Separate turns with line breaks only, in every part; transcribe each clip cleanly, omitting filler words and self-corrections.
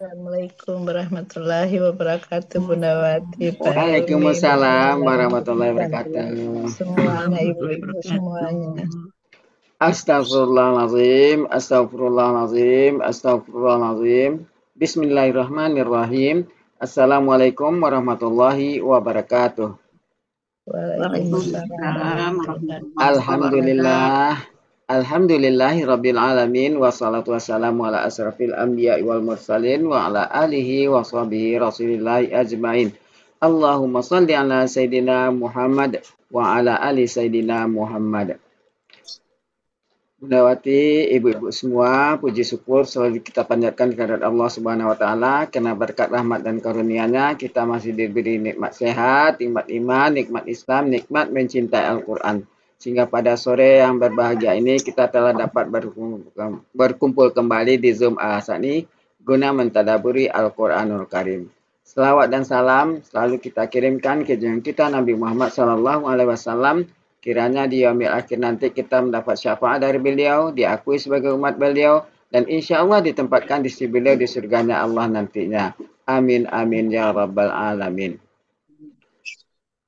Assalamualaikum warahmatullahi wabarakatuh, Bunda Wati, Pak Helmi, Bunda
Waalaikumsalam
Ella,
warahmatullahi
Tante,
wabarakatuh.
semuanya ibu-ibu semuanya.
Astagfirullahalazim, astagfirullahalazim, astagfirullahalazim. Bismillahirrahmanirrahim. Assalamualaikum warahmatullahi wabarakatuh.
Waalaikumsalam
Waalaikumsalam
warahmatullahi
warahmatullahi wabarakatuh.
Alhamdulillah. Alhamdulillahi rabbil alamin. Wassalatu wassalamu ala asrafil anbiya wal mursalin wa ala alihi wa sahbihi rasulillahi ajmain. Allahumma salli ala Sayyidina Muhammad wa ala ali Sayyidina Muhammad. Bunda Wati, ibu-ibu semua, puji syukur selalu kita panjatkan kehadirat Allah Subhanahu wa taala karena berkat rahmat dan karunia-Nya kita masih diberi nikmat sehat, nikmat iman, nikmat Islam, nikmat mencintai Al-Qur'an. Sehingga pada sore yang berbahagia ini kita telah dapat berkumpul kembali di Zoom Al-Asani guna mentadaburi Al-Qur'anul Karim. Selawat dan salam selalu kita kirimkan ke junjungan kita Nabi Muhammad SAW. Kiranya di yaumil akhir nanti kita mendapat syafaat dari beliau, diakui sebagai umat beliau, dan insya Allah ditempatkan di sisi beliau di surganya Allah nantinya. Amin, amin, ya rabbal alamin.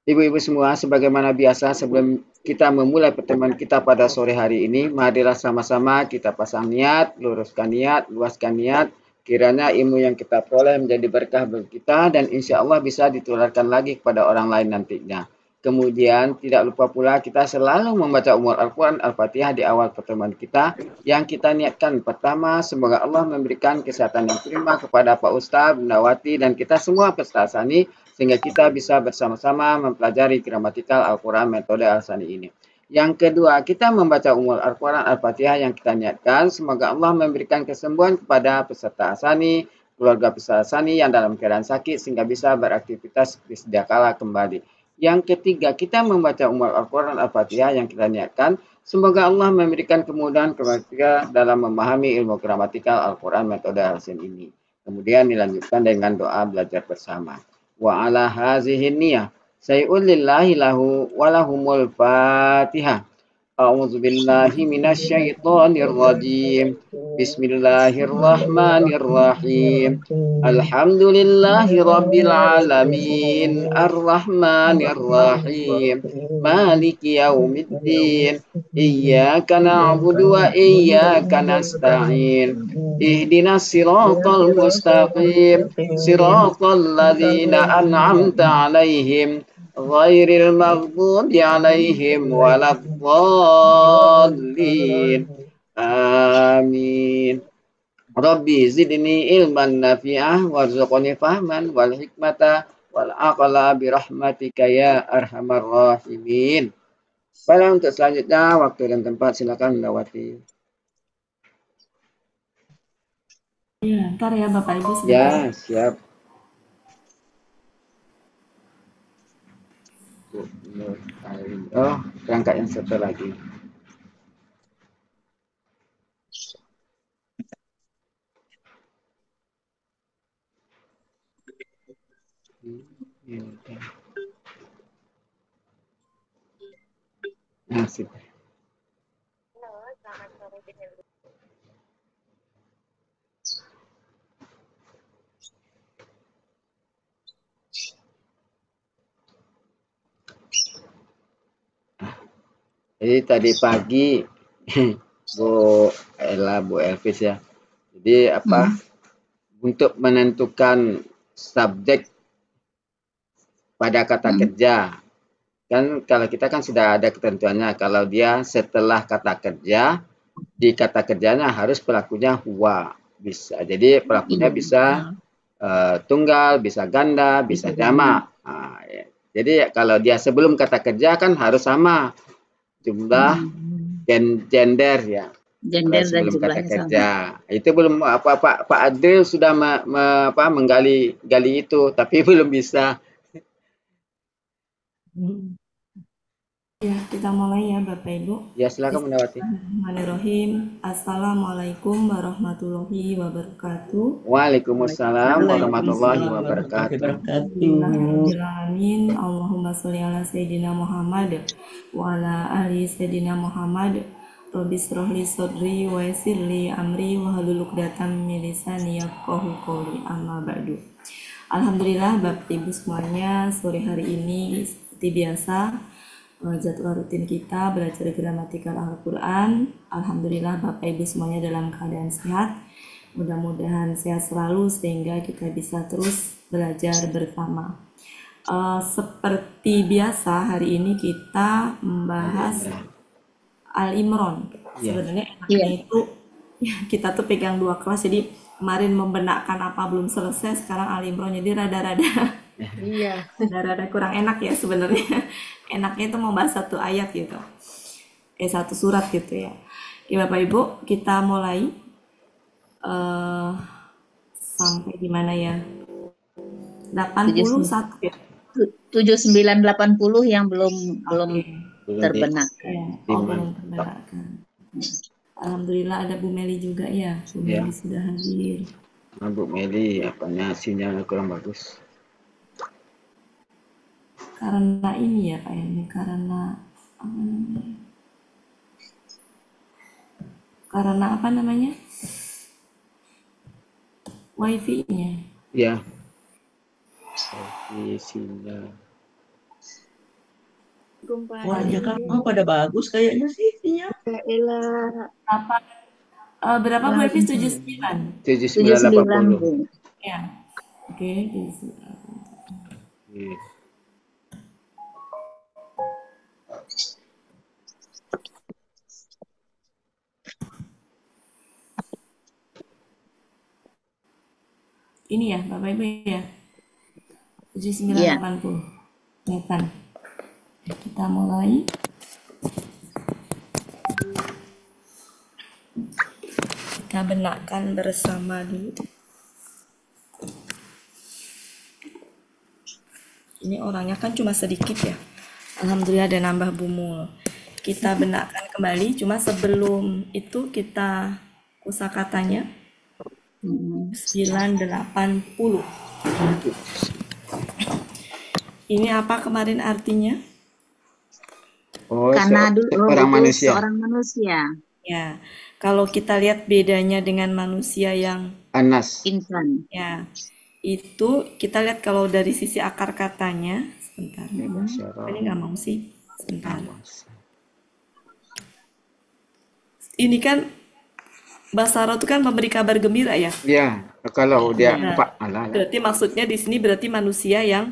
Ibu-ibu semua, sebagaimana biasa sebelum kita memulai pertemuan kita pada sore hari ini, marilah sama-sama kita pasang niat, luruskan niat, luaskan niat, kiranya ilmu yang kita peroleh menjadi berkah bagi kita, dan insya Allah bisa ditularkan lagi kepada orang lain nantinya. Kemudian tidak lupa pula kita selalu membaca umur Al-Quran Al-Fatihah di awal pertemuan kita yang kita niatkan. Pertama, semoga Allah memberikan kesehatan yang prima kepada Pak Ustadz, Bunda Wati, dan kita semua peserta Al-Asani sehingga kita bisa bersama-sama mempelajari gramatikal Al-Quran metode Al-Asani ini. Yang kedua, kita membaca umur Al-Quran Al-Fatihah yang kita niatkan. Semoga Allah memberikan kesembuhan kepada peserta Al-Asani, keluarga peserta Al-Asani yang dalam keadaan sakit sehingga bisa beraktivitas seperti sedia kala kembali. Yang ketiga, kita membaca umur Al-Quran Al-Fatihah yang kita niatkan. Semoga Allah memberikan kemudahan kepada kita dalam memahami ilmu gramatikal Al-Quran metode Al-Asani ini. Kemudian dilanjutkan dengan doa belajar bersama. Wa ala hazihin niyah. Say'ul lillahi lahu walahumul fatihah. A'udzu billahi minasyaitonir rajim. Bismillahirrahmanirrahim. Alhamdulillahi rabbil alamin. Arrahmanir rahim. Maliki yaumiddin. Iyyaka na'budu wa iyyaka nasta'in. Ihdinas siratal mustaqim. Siratal ladzina an'amta 'alaihim ghairil maghdubi 'alaihim waladdallin. Amin. Rabbi zidni ilman nafi'ah warzuqni fahman wal hikmata wal aqla bi rahmatika ya arhamar rahimin. Pada untuk selanjutnya waktu dan tempat silakan melewati.
Ya, ntar ya Bapak Ibu sebentar.
Ya, siap. Oh, berangkat yang satu lagi. Nasib. Jadi tadi pagi Bu Ella, Bu Elvis ya. Jadi apa? Untuk menentukan subjek pada kata kerja. Kan kalau kita kan sudah ada ketentuannya. Kalau dia setelah kata kerja, di kata kerjanya harus pelakunya huwa. Bisa. Jadi pelakunya bisa tunggal, bisa ganda, bisa jamak. Nah, ya. Jadi kalau dia sebelum kata kerja kan harus sama jumlah dan gender ya.
Gender dan
Sebelum kata
jumlahnya
kerja.
sama.
Itu belum apa Pak Adil sudah menggali itu tapi belum bisa.
Ya, kita mulai ya Bapak Ibu.
Ya, silakan Bunda Wati.
Bismillahirrahmanirrahim. Assalamualaikum warahmatullahi wabarakatuh.
Waalaikumsalam warahmatullahi wabarakatuh.
Alhamdulillahirrahmanirrahim. Allahumma sholli ala Sayyidina Muhammad wa ala ali Sayyidina Muhammad. Rabbi shrah li sadri wa yassir li amri wahlul 'uqdatam min lisani yafqahu qawli. Amma ba'du. Alhamdulillah Bapak Ibu semuanya, sore hari ini seperti biasa jadwal rutin kita belajar gramatikal Al-Quran. Alhamdulillah Bapak Ibu semuanya dalam keadaan sehat. Mudah-mudahan sehat selalu sehingga kita bisa terus belajar bersama. Seperti biasa hari ini kita membahas Al-Imran. Sebenarnya enaknya itu ya, kita tuh pegang 2 kelas, jadi kemarin membenakkan apa belum selesai, sekarang Al-Imran, jadi rada-rada rada-rada kurang enak ya sebenarnya. Enaknya itu membahas 1 ayat gitu, 1 surat gitu ya. Oke Bapak Ibu, kita mulai sampai di mana ya? 81 ya.
7980 yang belum terbenak.
Ya, belum terbenarkan. Alhamdulillah ada Bu Meli juga ya. Bu Meli sudah hadir.
Bu Meli, apanya sinyalnya kurang bagus.
Karena ini ya Pak ini karena apa namanya? Wifi-nya.
Ya. Wifi sinyal.
Wajah kamu pada bagus kayaknya sih sinyal.
Berapa Bu Elvis? 79?
7980.
Ya. Oke. Ini ya Bapak Ibu ya. 7980. Kelihatan. Kita mulai. Kita benarkan bersama dulu. Ini orangnya kan cuma sedikit ya. Alhamdulillah ada nambah bumul. Kita benarkan kembali, cuma sebelum itu kita kosakatanya 980. Ini apa kemarin artinya?
Karena
seorang manusia.
Seorang manusia.
Ya, kalau kita lihat bedanya dengan manusia yang
Anas.
Insan.
Ya, itu kita lihat kalau dari sisi akar katanya. Sebentar. Ini nggak mau sih. Sebentar. Ini kan Basara itu kan memberi kabar gembira ya.
Ya, kalau dia
berarti maksudnya di sini berarti manusia yang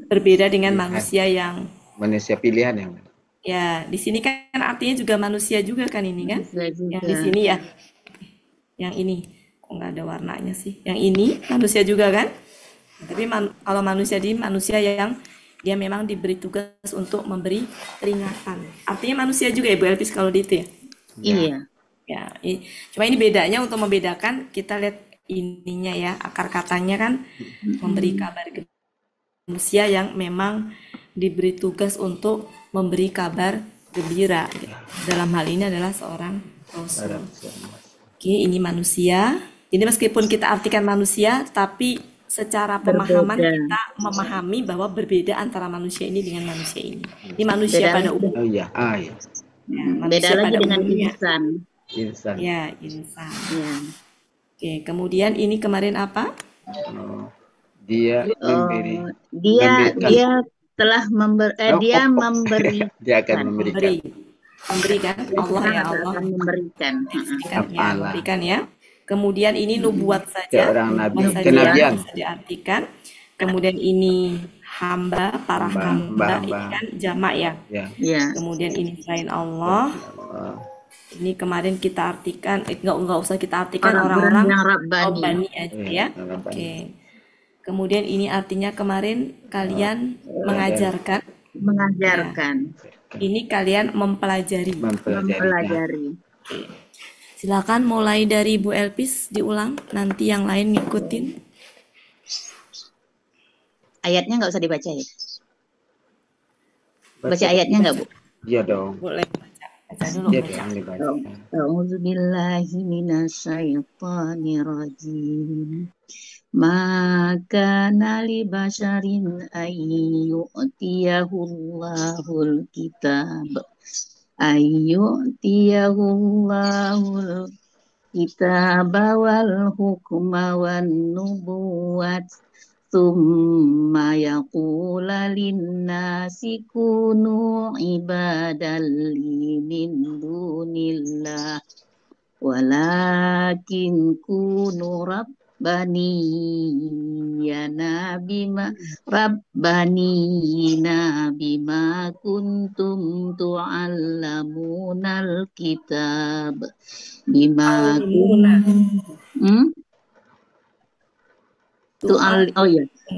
berbeda dengan manusia yang
manusia pilihan yang.
Ya, di sini kan artinya juga manusia juga kan ini kan? Yang di sini ya. Yang ini kok nggak ada warnanya sih. Yang ini manusia juga kan? Tapi kalau manusia yang dia memang diberi tugas untuk memberi peringatan. Artinya manusia juga ya Bu Elvis kalau di itu ya?
Iya.
Ya, cuma ini bedanya untuk membedakan kita lihat ininya ya, akar katanya kan memberi kabar manusia yang memang diberi tugas untuk memberi kabar gembira. Dalam hal ini adalah seorang rasul. Oke, ini manusia. Jadi meskipun kita artikan manusia, tapi secara pemahaman kita memahami bahwa berbeda antara manusia ini dengan manusia ini. Ini manusia pada umumnya.
Oh iya,
Ya, manusia
beda lagi
pada
dengan
umumnya.
Insan.
Ya, insan. Ya. Oke, kemudian ini kemarin apa?
Dia memberi.
Dia telah dia memberi.
Dia akan memberikan.
Memberikan. Allah ya Allah.
Akan memberikan.
Memberikan ya. Kemudian ini nubuat saja.
Seorang nabi.
Kenabian. Bisa diartikan. Kemudian ini hamba, para hamba. Ini kan jamak ya. Kemudian ini selain Allah. Ini kemarin kita artikan, nggak usah kita artikan orang-orang
yang Rabbani
aja ya. Oke. Kemudian ini artinya kemarin kalian mengajarkan. Ini kalian mempelajari. Oke. Silakan mulai dari Bu Elvis diulang, nanti yang lain ngikutin.
Ayatnya nggak usah dibaca ya? Baca ayatnya nggak Bu?
Iya dong.
Boleh baca dulu.
A'udzubillahi minasyaitonir rajim. Maka nali basharin ayyu'tiyahul kitab
ayyutiyahullahu kitaba wal hukma wan nubuwat thumma yaqula linnasi kunu ibadalli min dunillah walakin kunu rabbaniyana bima kuntum tu'allamunal kitab bima kuntum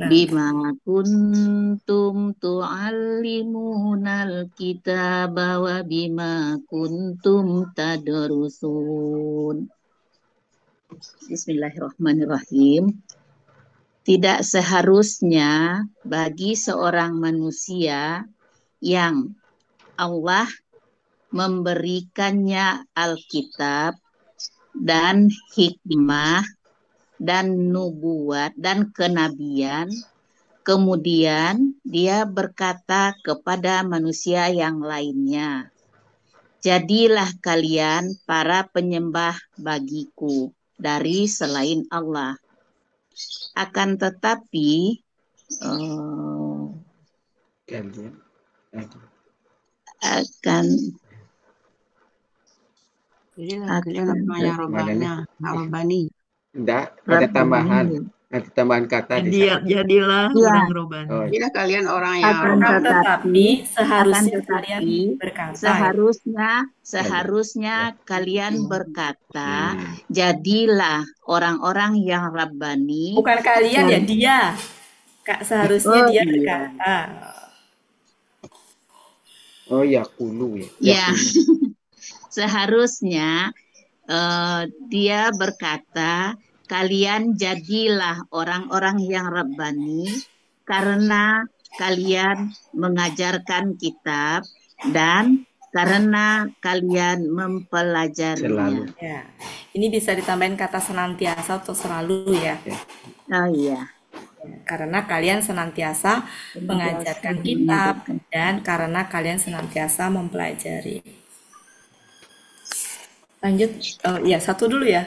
bima kuntum tu'allimunal kitaba wa bima kuntum tadrusun. Bismillahirrahmanirrahim. Tidak seharusnya bagi seorang manusia yang Allah memberikannya Alkitab dan hikmah dan nubuat dan kenabian, kemudian dia berkata kepada manusia yang lainnya, jadilah kalian para penyembah bagiku dari selain Allah. Akan tetapi
Robbani. Enggak, ada tambahan. Nanti tambahan kata
jadilah orang robani.
Jadilah kalian orang
yang
akan
tetapi seharusnya kalian berkata.
Seharusnya kalian berkata, jadilah orang-orang yang Rabbani.
Bukan kalian ya, dia. Seharusnya dia berkata.
Oh ya, kulu ya.
Ya. Seharusnya dia berkata, kalian jadilah orang-orang yang Rabbani karena kalian mengajarkan kitab dan karena kalian mempelajarinya.
Ya. Ini bisa ditambahin kata senantiasa atau selalu ya.
Oh iya.
Karena kalian senantiasa mengajarkan kitab dan karena kalian senantiasa mempelajari. Lanjut, ya satu dulu ya.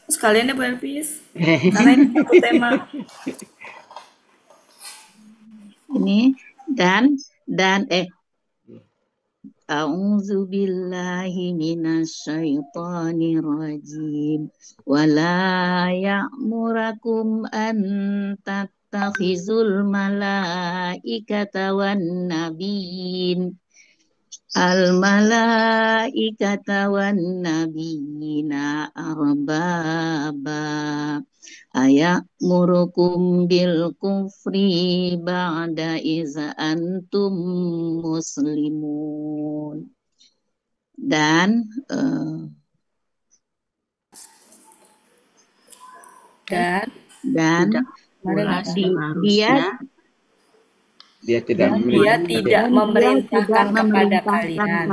Sekalian ya Bu Elvis, karena ini satu tema.
Ini dan A'udzubillahi minasyaitonir rajim. Wala ya'murakum an tattakhizul malaikata wan nabiyyin al-malaikata wan nabiyina arbaba aya'murukum bil kufri ba'da iza antum muslimun. Dan
dia tidak
memerintahkan kepada kalian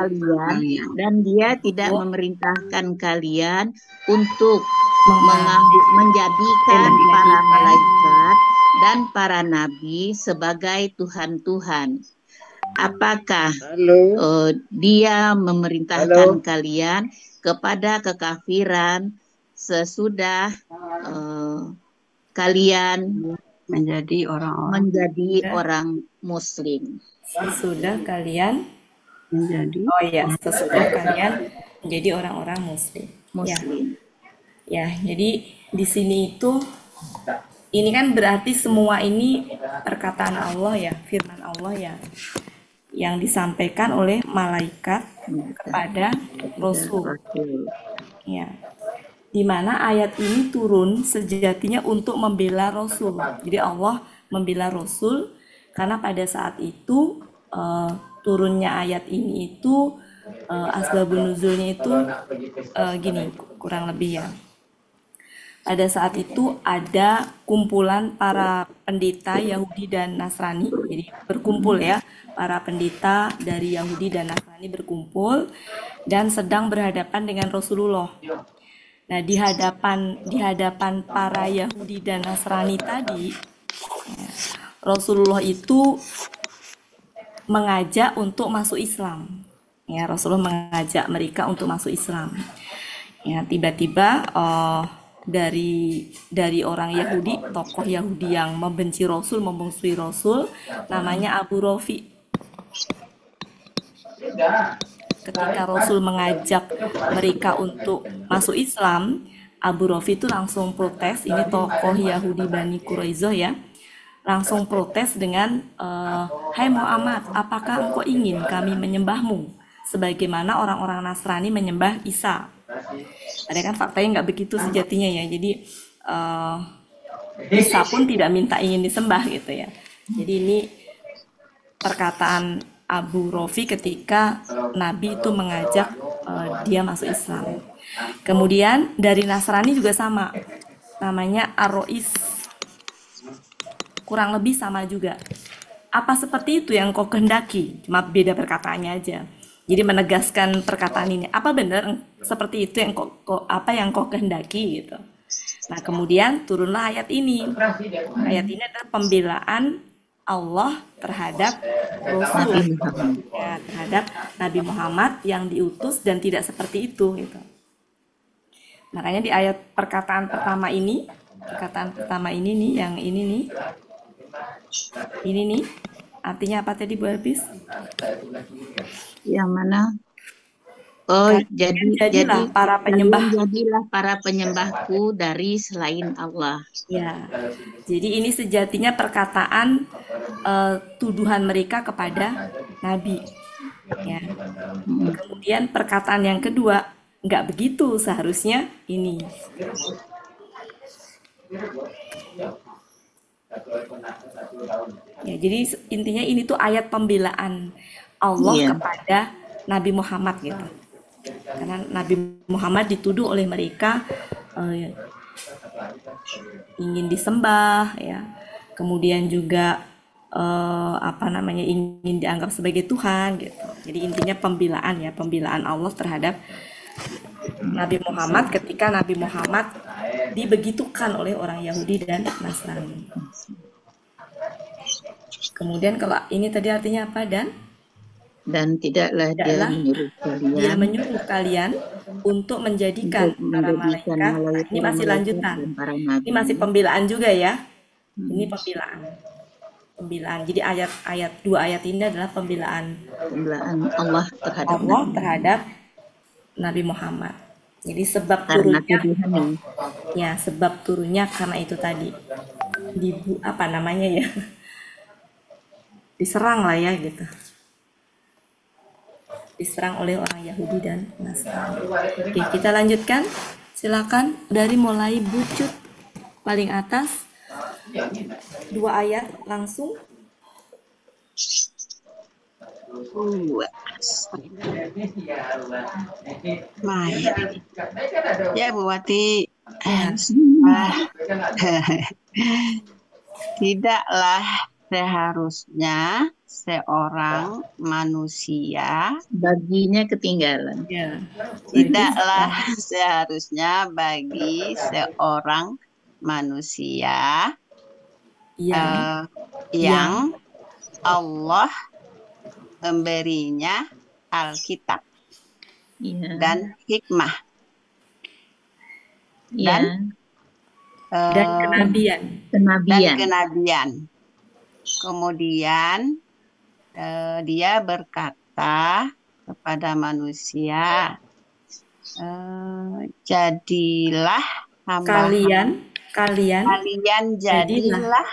dan dia tidak memerintahkan kalian untuk menjadikan para malaikat dan para nabi sebagai Tuhan-Tuhan. Apakah dia memerintahkan kalian kepada kekafiran sesudah kalian menjadi orang muslim?
Sesudah kalian sesudah kalian menjadi orang-orang muslim. Ya, jadi di sini itu ini kan berarti semua ini perkataan Allah ya, firman Allah ya, yang disampaikan oleh malaikat kepada Rasul. Ya. Di mana ayat ini turun sejatinya untuk membela Rasul. Jadi Allah membela Rasul karena pada saat itu turunnya ayat ini itu asbabun nuzulnya itu gini kurang lebih ya. Pada saat itu ada kumpulan para pendeta Yahudi dan Nasrani. Jadi berkumpul ya, para pendeta dari Yahudi dan Nasrani berkumpul dan sedang berhadapan dengan Rasulullah. Nah, di hadapan para Yahudi dan Nasrani tadi, Rasulullah itu mengajak untuk masuk Islam. Ya, Rasulullah mengajak mereka untuk masuk Islam. Ya, tiba-tiba dari orang Yahudi, tokoh Yahudi yang membenci Rasul, memusuhi Rasul, namanya Abu Rofi. Ketika Rasul mengajak mereka untuk masuk Islam, Abu Rofi itu langsung protes. Ini tokoh Yahudi Bani Quraizoh ya, langsung protes dengan hai Muhammad, apakah engkau ingin kami menyembahmu sebagaimana orang-orang Nasrani menyembah Isa? Ada kan faktanya nggak begitu sejatinya ya. Jadi Isa pun tidak minta ingin disembah gitu ya. Jadi ini perkataan Abu Rofi ketika Nabi itu mengajak dia masuk Islam. Kemudian dari Nasrani juga sama, namanya Ar-Rois, kurang lebih sama juga. Apa seperti itu yang kau kehendaki? Cuma beda perkataannya aja. Jadi menegaskan perkataan ini, apa benar seperti itu yang apa yang kau kehendaki gitu. Nah kemudian turunlah ayat ini. Ayat ini adalah pembelaan Allah terhadap Rasul, ya, terhadap Nabi Muhammad yang diutus dan tidak seperti itu gitu. Makanya di ayat perkataan pertama ini nih, yang ini nih, artinya apa tadi Bu Elpis?
Yang mana? Oh, jadilah para penyembahku dari selain Allah.
Ya, jadi ini sejatinya perkataan tuduhan mereka kepada Nabi. Ya. Kemudian perkataan yang kedua, nggak begitu seharusnya ini. Ya, jadi intinya ini tuh ayat pembelaan Allah kepada Nabi Muhammad gitu. Karena Nabi Muhammad dituduh oleh mereka ingin disembah ya. Kemudian juga ingin dianggap sebagai Tuhan gitu. Jadi intinya pembelaan Allah terhadap Nabi Muhammad ketika Nabi Muhammad dibegitukan oleh orang Yahudi dan Nasrani. Kemudian kalau ini tadi artinya apa? Dan
tidaklah dia
menyuruh kalian untuk menjadikan para malaikat. Ini masih lanjutan. Ini masih pembelaan juga ya. Ini pembelaan. Jadi dua ayat ini adalah pembelaan
Allah
terhadap Nabi Muhammad. Jadi sebab turunnya karena itu tadi. Diserang lah ya gitu. Diserang oleh orang Yahudi dan Nasrani. Oke, kita lanjutkan. Silakan dari mulai bucut paling atas 2 ayat langsung.
Ya Bu Wati, tidaklah seharusnya seorang manusia
baginya ketinggalan.
Ya.
Tidaklah seharusnya bagi seorang manusia yang Allah memberinya Alkitab dan hikmah dan kenabian. Kemudian dia berkata kepada manusia, jadilah hamba kalian jadilah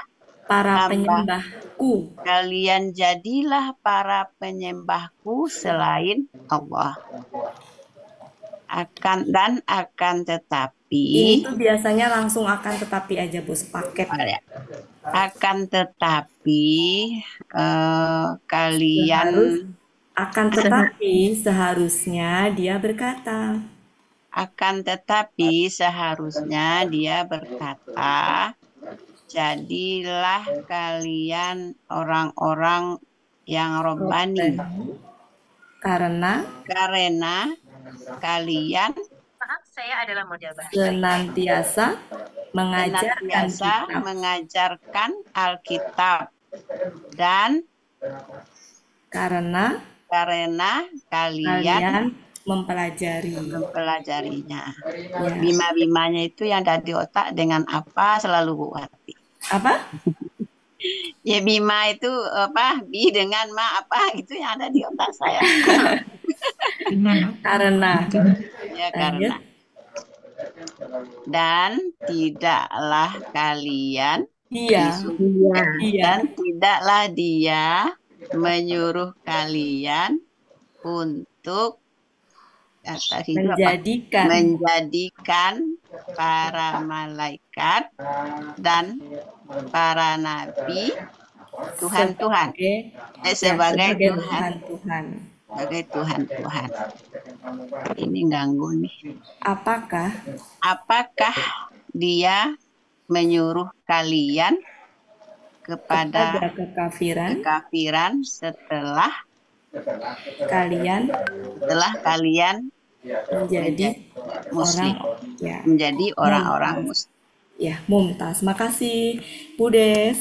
para penyembahku.
Kalian jadilah para penyembahku selain Allah. Akan tetapi
itu biasanya langsung akan tetapi aja Bu, sepaket.
Akan tetapi kalian
akan tetapi seharusnya dia berkata.
Akan tetapi seharusnya dia berkata, jadilah kalian orang-orang yang robbani. Karena kalian
saya adalah model
senantiasa
mengajarkan Alkitab dan
karena
karena kalian
kalian mempelajari.
mempelajarinya.
Ya.
Bima-bimanya itu yang ada di otak dengan apa selalu Bu Wati.
Apa?
Ya bima itu apa? Bi dengan ma apa gitu yang ada di otak saya.
Karena.
Ya
Lanjut.
karena. Dan tidaklah kalian
Dia.
Iya.
Dia.
dan tidaklah dia menyuruh kalian untuk tadi itu apa?
Menjadikan.
Menjadikan para malaikat dan para nabi Tuhan-Tuhan. Sebagai Tuhan.
Tuhan.
Sebagai Tuhan-Tuhan. Ini ganggu nih. Apakah dia menyuruh kalian kepada kekafiran setelah kalian
menjadi
muslim,
ya.
menjadi orang-orang muslim.
Ya, mumtaz. Makasih, Bu Des.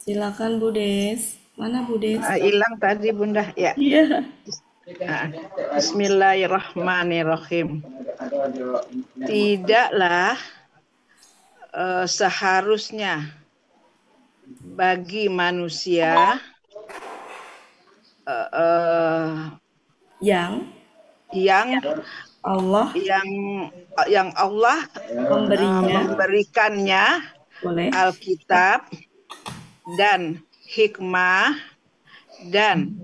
Silakan Bu Des. Mana Bu Des?
Hilang tadi Bunda. Ya.
Iya.
Bismillahirrahmanirrahim. Tidaklah seharusnya bagi manusia
yang
Allah memberikannya Alkitab dan hikmah dan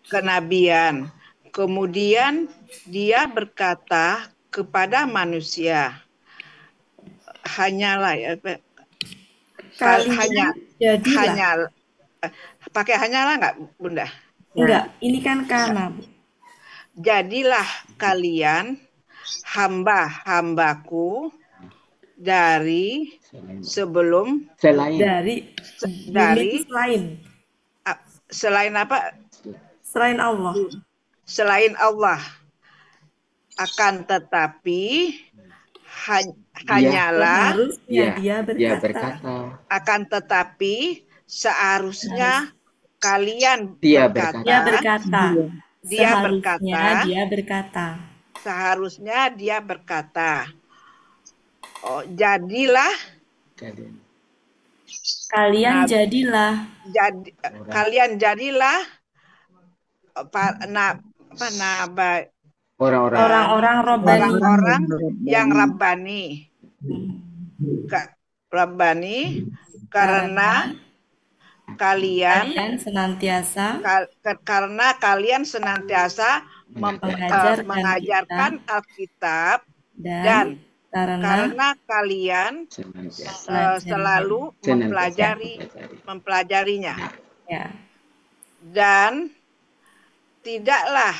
kenabian. Kemudian dia berkata kepada manusia, hanyalah pakai hanyalah nggak Bunda?
Enggak, ini kan karena.
Jadilah kalian hamba-hambaku dari sebelum selain apa?
Selain Allah.
Selain Allah. Akan tetapi hanyalah
dia berkata.
Akan tetapi seharusnya kalian Seharusnya dia berkata. Oh, jadilah
kalian jadilah
orang-orang yang Rabbani. Karena kalian senantiasa mengajarkan Alkitab dan karena kalian selalu mempelajarinya.
Ya.
Dan tidaklah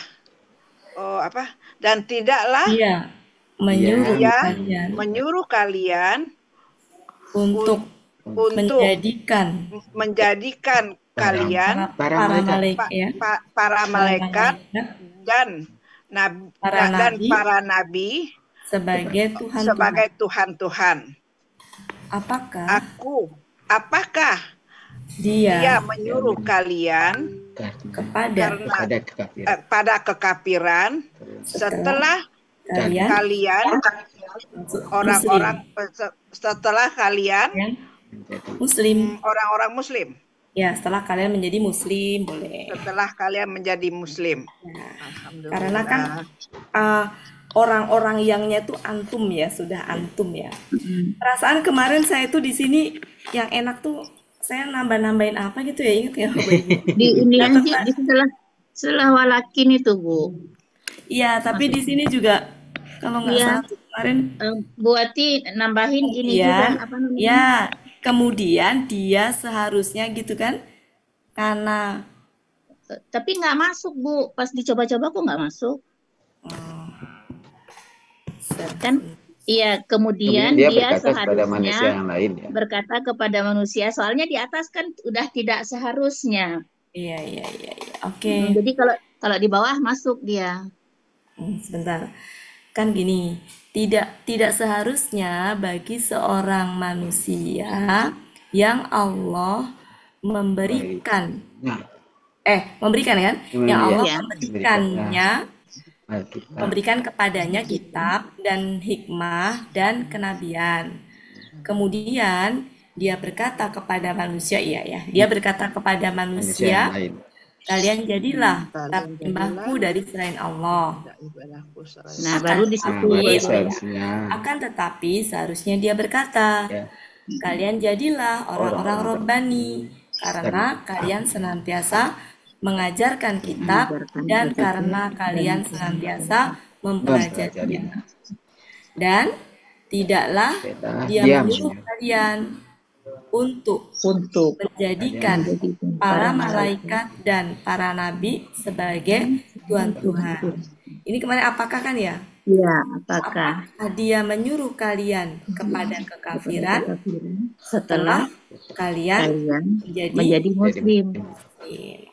menyuruh kalian untuk menjadikan kalian para malaikat dan para nabi sebagai Tuhan-Tuhan. Apakah dia menyuruh kalian pada kekafiran setelah kalian orang-orang muslim.
Ya, setelah kalian menjadi muslim, boleh.
Setelah kalian menjadi muslim.
Nah, karena kan orang-orang yangnya tuh antum ya, sudah antum ya. Perasaan kemarin saya tuh di sini yang enak tuh saya nambah-nambahin apa gitu ya, ingat ya?
Di setelah walakin itu Bu.
Iya, tapi di sini juga kalau nggak salah kemarin
Bu Ati nambahin ini juga apa namanya?
Ya, kemudian dia seharusnya gitu kan? Karena
tapi nggak masuk Bu, pas dicoba-coba kok nggak masuk. Kan iya, kemudian dia seharusnya berkata kepada manusia, soalnya di atas kan udah tidak seharusnya.
Iya. Oke.
Jadi kalau di bawah masuk dia.
Sebentar. Kan gini, tidak seharusnya bagi seorang manusia yang Allah memberikan
Nah,
memberikan kan? Yang Allah
Ya.
memberikan kepadanya kitab dan hikmah dan kenabian. Kemudian dia berkata kepada manusia, dia berkata kepada manusia, kalian jadilah penyembahku dari selain Allah.
Nah, baru
Akan tetapi seharusnya dia berkata, kalian jadilah orang-orang robbani, karena kalian senantiasa mengajarkan kitab dan karena kalian senantiasa mempelajarinya. Dan tidaklah dia menyuruh kalian untuk menjadikan para malaikat dan para nabi sebagai Tuhan. Ini kemarin apakah kan ya?
Ya, apakah
dia menyuruh kalian kepada kekafiran setelah kalian menjadi muslim? Oke.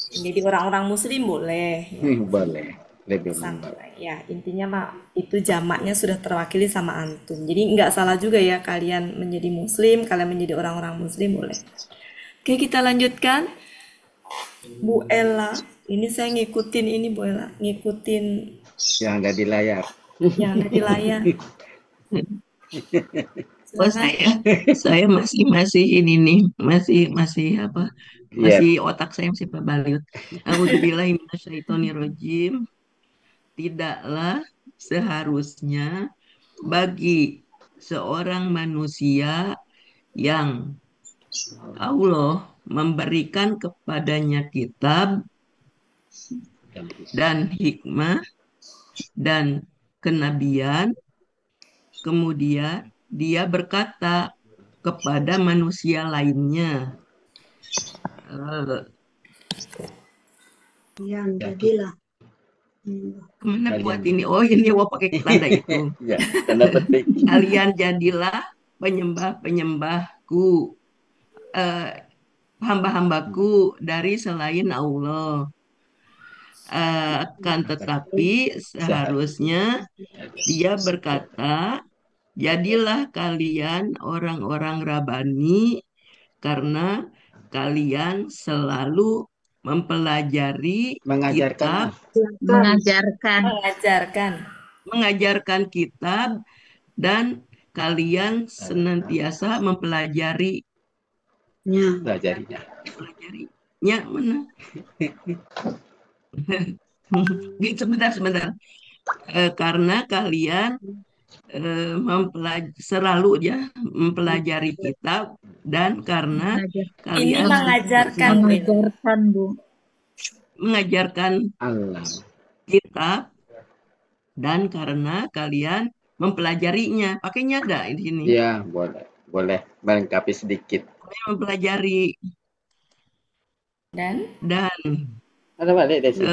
Menjadi orang-orang muslim boleh.
Boleh. Lebih
ya, intinya mah itu jamaknya sudah terwakili sama antum. Jadi nggak salah juga ya kalian menjadi muslim, kalian menjadi orang-orang muslim boleh. Oke, kita lanjutkan. Bu Ella, ini saya ngikutin ini Bu Ella, ngikutin
yang ada di layar.
Yang ada di layar.
Oh, saya masih ini nih, masih apa? Masih otak saya masih berbaliut. A'udzubillahi minasyaitonirrajim. Tidaklah seharusnya bagi seorang manusia yang Allah memberikan kepadanya kitab dan hikmah dan kenabian, kemudian dia berkata kepada manusia lainnya,
yang jadilah
kemana buat ini? Oh, ini pakai tanda itu.
Ya, tanda petik.
Kalian jadilah penyembah-penyembahku, hamba-hambaku dari selain Allah. Akan tetapi seharusnya dia berkata, jadilah kalian orang-orang Rabbani karena kalian selalu mempelajari kitab, mengajarkan kitab, dan kalian senantiasa mempelajarinya. Mana? Sebentar. Karena kalian selalu mempelajari kitab dan karena kalian mengajarkan kitab dan karena kalian mempelajarinya. Pakainya ada di sini.
Ya, boleh melengkapi sedikit.
Mempelajari
dan
ada balik dari situ.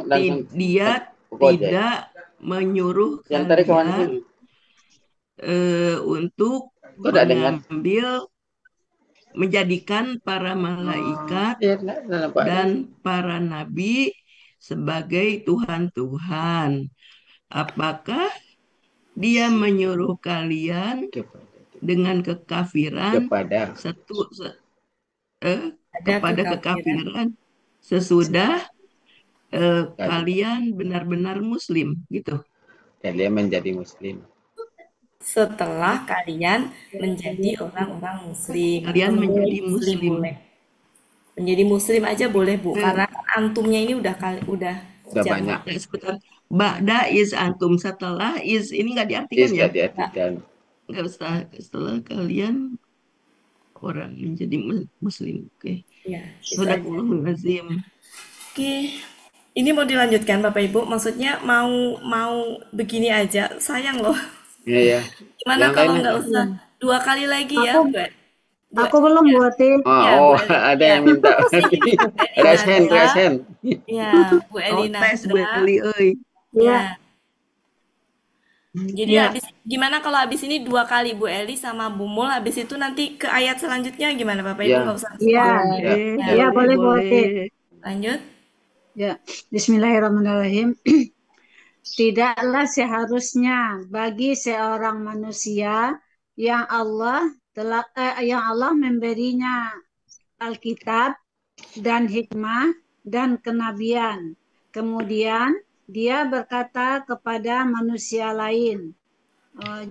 Langsung
dia tidak menyuruh kalian untuk menjadikan para malaikat dan para nabi sebagai Tuhan-Tuhan. Apakah dia menyuruh kalian dengan kekafiran kepada kekafiran sesudah kalian benar-benar muslim gitu?
Kalian menjadi muslim
setelah kalian menjadi orang-orang muslim.
Kalian menjadi muslim
boleh. Menjadi muslim aja boleh Bu, karena antumnya ini udah
banyak.
Sebentar. Ba'da is antum, setelah is ini nggak diartikan ya? Nggak usah. Setelah kalian orang menjadi muslim. Oke.
Ya,
Sadaqallahul azim.
Oke. Ini mau dilanjutkan Bapak Ibu, maksudnya mau begini aja, sayang loh.
Iya.
Gimana kalau nggak usah 2 kali lagi ya, Bu?
Aku belum buatin.
Ada yang minta. Resen.
Ya, Bu Elina.
Bu Eli,
ya. Jadi gimana kalau habis ini 2 kali Bu Eli sama Bu Mul, habis itu nanti ke ayat selanjutnya gimana Bapak Ibu? Nggak usah.
Iya, boleh buatin.
Lanjut.
Ya, Bismillahirrahmanirrahim. tidaklah seharusnya bagi seorang manusia yang Allah memberinya Alkitab dan hikmah dan kenabian. Kemudian dia berkata kepada manusia lain,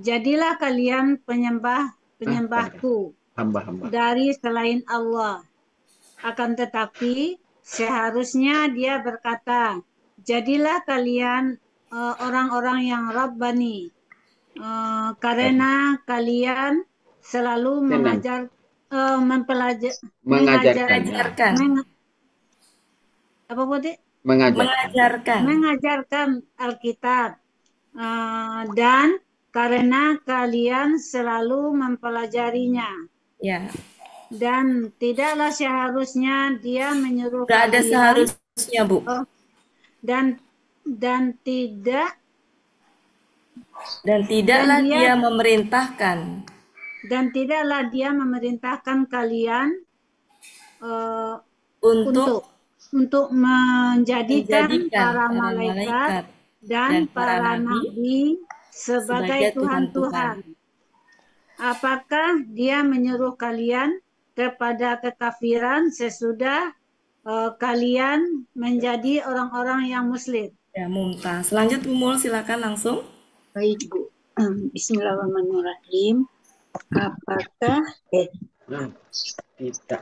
jadilah kalian penyembahku
Hamba-hamba.
dari selain Allah. Akan tetapi seharusnya dia berkata, jadilah kalian orang-orang yang Rabbani, karena kalian selalu mengajarkan Alkitab, dan karena kalian selalu mempelajarinya.
Ya.
Dan tidaklah seharusnya dia menyuruh
Gak ada
kalian,
seharusnya, Bu.
dan
tidaklah dia memerintahkan.
Dan tidaklah dia memerintahkan kalian untuk menjadikan para malaikat dan para nabi sebagai Tuhan-Tuhan. Apakah dia menyuruh kalian kepada kekafiran sesudah kalian menjadi orang-orang yang muslim?
Ya, Mumtaz. Lanjut, Bu Mul, silakan langsung.
Baik, Bu. Bismillahirrahmanirrahim. Apakah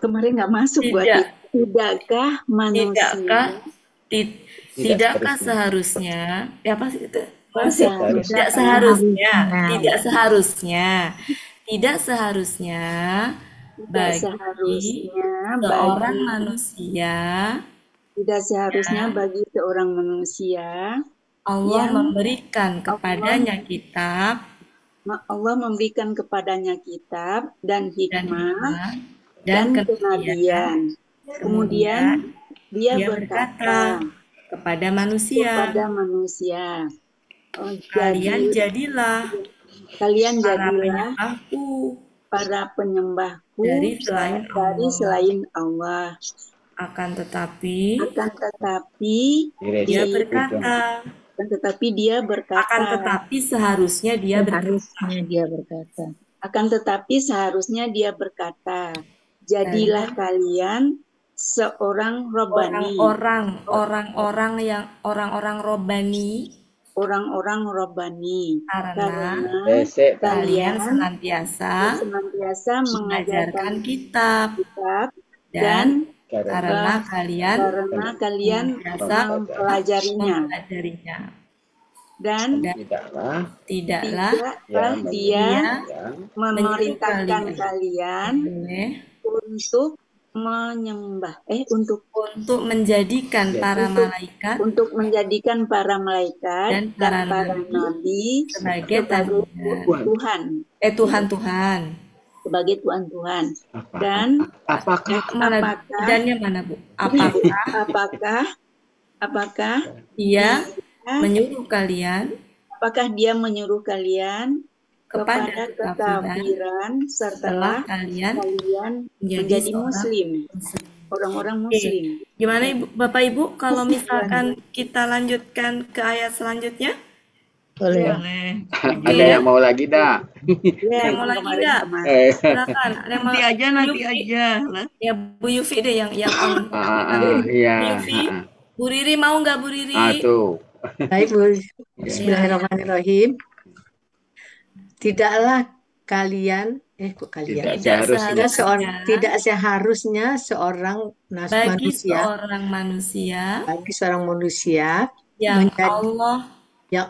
kemarin nggak masuk buat tidakkah manusia
tidakkah seharusnya apa sih itu? Tidak seharusnya bagi seorang manusia,
tidak seharusnya bagi seorang manusia
Allah memberikan kepadanya kitab,
Allah memberikan kepadanya kitab dan hikmah dan kenabian. Kemudian dia berkata
kepada manusia, kalian jadilah para penyembahku
dari selain Allah.
Akan tetapi
dia berkata,
seharusnya dia berkata,
jadilah kalian seorang Rabbani, orang-orang Rabbani,
karena kalian senantiasa mengajarkan kitab dan karena kalian mempelajarinya.
Dan
tidaklah
dia memerintahkan kalian untuk menyembah untuk menjadikan para malaikat dan para nabi sebagai Tuhan. Sebagai Tuhan-Tuhan. Dan apakah
dia menyuruh kalian
kepada kekafiran setelah kalian menjadi muslim, orang-orang muslim.
Gimana Bapak Ibu kalau misalkan kita lanjutkan ke ayat selanjutnya?
Boleh.
Ada yang mau lagi dah?
Yang mau lagi dah? Silakan.
Nanti aja.
Ya Bu Yufi deh yang
iya.
Bu Yufi, Bu Riri mau nggak Bu Riri?
Tuh.
Baik, Bu. Bismillahirrahmanirrahim. Tidaklah kalian tidak seharusnya seorang manusia yang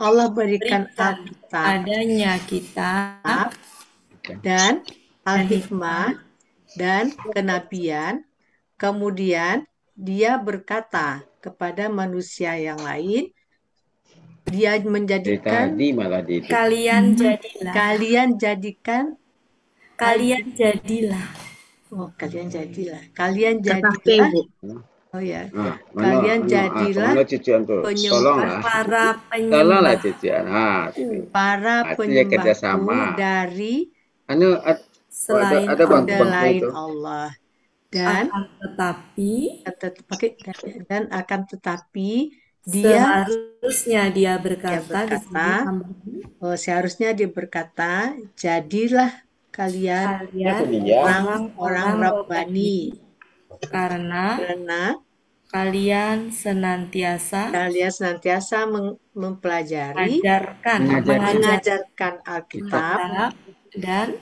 Allah berikan Alkitab
adanya kitab
dan al-hikmah dan kenabian, kemudian dia berkata kepada manusia yang lain, dia menjadikan kalian jadilah. Oh ya, kalian jadilah para penyembah dari selain Allah. Dan akan tetapi
Seharusnya dia berkata,
seharusnya dia berkata, jadilah kalian orang Rabbani.
Karena kalian senantiasa
mempelajari,
mengajarkan
Alkitab,
dan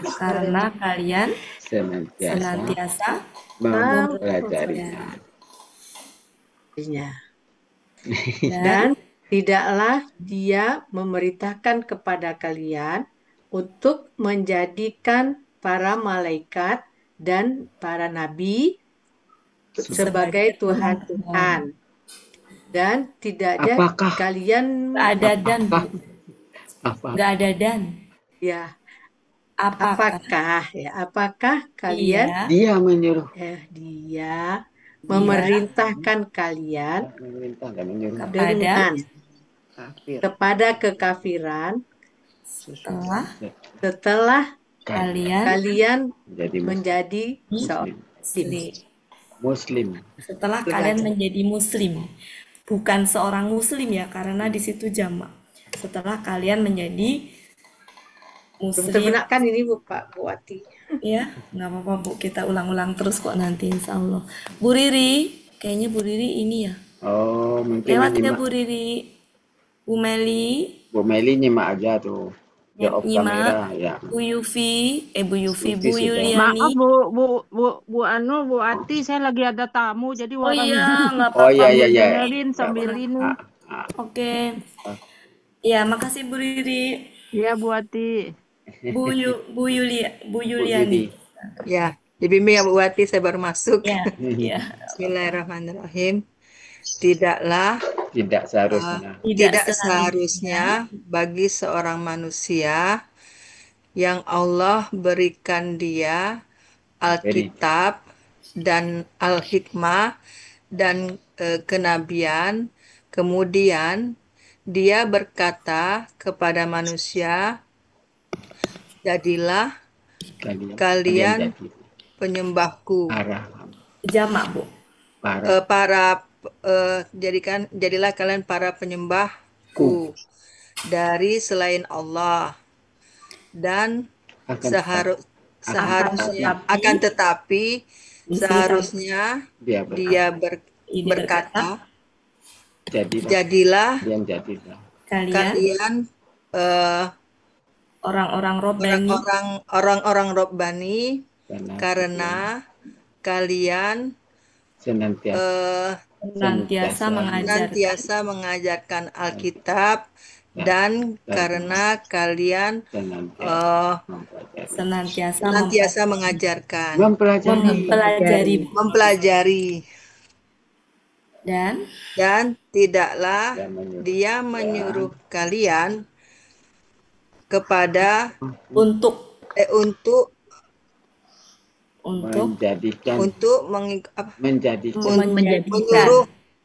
karena kalian senantiasa mempelajarinya.
Dan tidaklah dia memerintahkan kepada kalian untuk menjadikan para malaikat dan para nabi sebagai Tuhan-Tuhan. Dan tidak ada kalian
nggak ada dan.
Ya. Apakah kalian
dia menyuruh
dia memerintahkan kalian kepada kekafiran setelah kalian menjadi
muslim.
Setelah kalian menjadi muslim, bukan seorang muslim ya, karena di situ jamak. Setelah kalian menjadi muslim.
Benar kan ini Pak Wati?
Ya, nggak apa-apa Bu, kita ulang-ulang terus kok nanti insya Allah. Bu Riri, kayaknya Bu Riri ini ya.
Oh, mungkin
lewat ya Bu Riri. Bu Meli.
Bu Meli nyimak aja tuh. Jawab kamera ya.
Bu Yufi, Bu Yuliani.
Maaf Bu Ati, saya lagi ada tamu jadi
nggak apa-apa.
sambil ini.
Oke. Ya, makasih Bu Riri.
Iya Bu Ati.
Bu Yuliani.
Ya, dibimbing ya Bu Wati, saya baru masuk.
Ya.
Bismillahirrahmanirrahim. Tidak seharusnya bagi seorang manusia yang Allah berikan dia Alkitab dan Al-Hikmah dan kenabian, kemudian dia berkata kepada manusia, jadilah kalian penyembahku.
Jamak Bu.
Jadilah kalian para penyembahku dari selain Allah, dan seharusnya dia berkata, jadilah kalian orang-orang Rabbani karena kalian senantiasa mengajarkan Alkitab dan karena kalian senantiasa mengajarkan, mempelajari. Dan tidaklah dia menyuruh kalian kepada untuk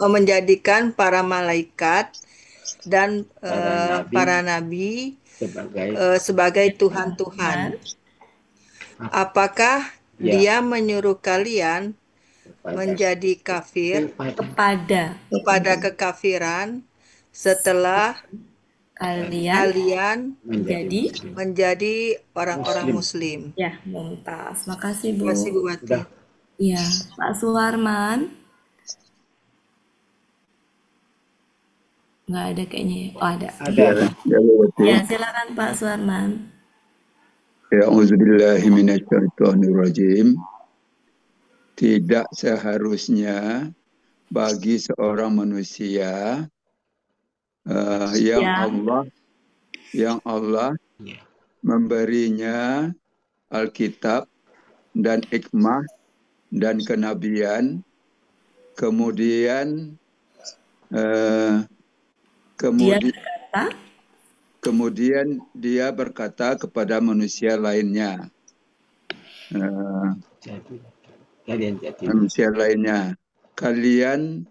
menjadikan para malaikat dan para nabi sebagai Tuhan-Tuhan. Apakah dia menyuruh kalian menjadi kafir kepada kekafiran setelah kalian menjadi orang-orang muslim?
Ya, mumtaz. Makasih Bu.
Makasih Bu Wati.
Ya, Pak Suharman. Nggak ada kayaknya ya. Oh, ada. Ya, silakan Pak Suharman.
A'udzubillahi minasyaitonirrajim. Tidak seharusnya bagi seorang manusia yang Allah memberinya Alkitab dan hikmah dan kenabian, kemudian dia berkata kepada manusia lainnya, kalian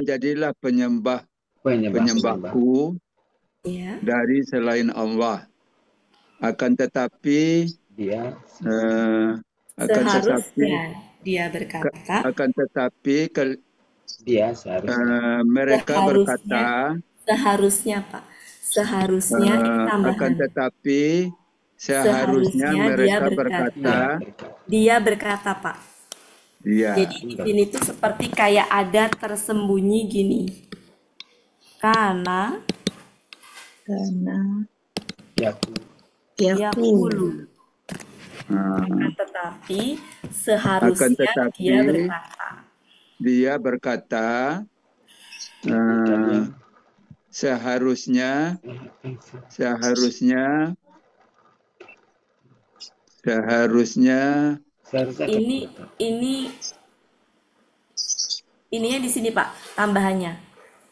jadilah penyembahku dari selain Allah. akan tetapi
dia
akan tetapi
seharusnya dia berkata,
akan tetapi
dia seharusnya
mereka berkata
seharusnya Pak, seharusnya ini tambahan.
Akan tetapi seharusnya mereka berkata,
dia berkata Pak.
Iya.
Jadi di sini tuh seperti kayak ada tersembunyi gini. Karena yakulu. Akan tetapi seharusnya
dia berkata seharusnya
ininya di sini Pak, tambahannya.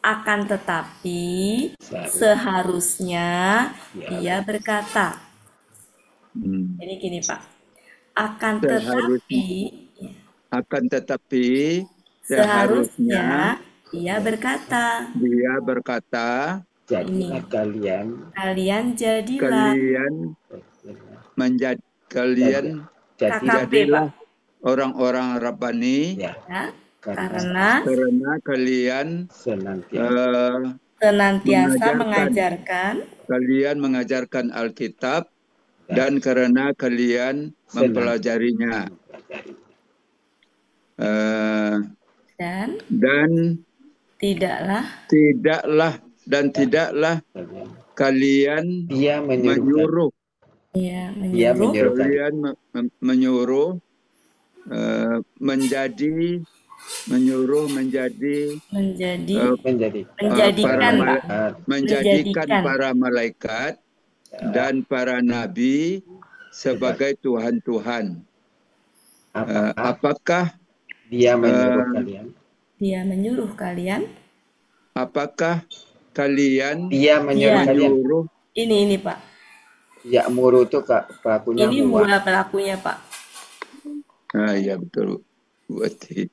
Akan tetapi seharusnya dia berkata. Jadi gini Pak. Akan tetapi seharusnya dia berkata.
Jadilah
kalian jadilah
jadilah orang-orang Rabbani
karena
kalian
senantiasa
mengajarkan Alkitab dan karena kalian mempelajarinya dan tidaklah kalian menyuruh menjadikan para malaikat dan para nabi sebagai Tuhan-Tuhan. Apakah
dia menyuruh kalian?
Apakah kalian
dia menyuruh
ini Pak.
Ya'muru itu pelakunya
ini buah pelakunya Pak.
Ya betul. Berarti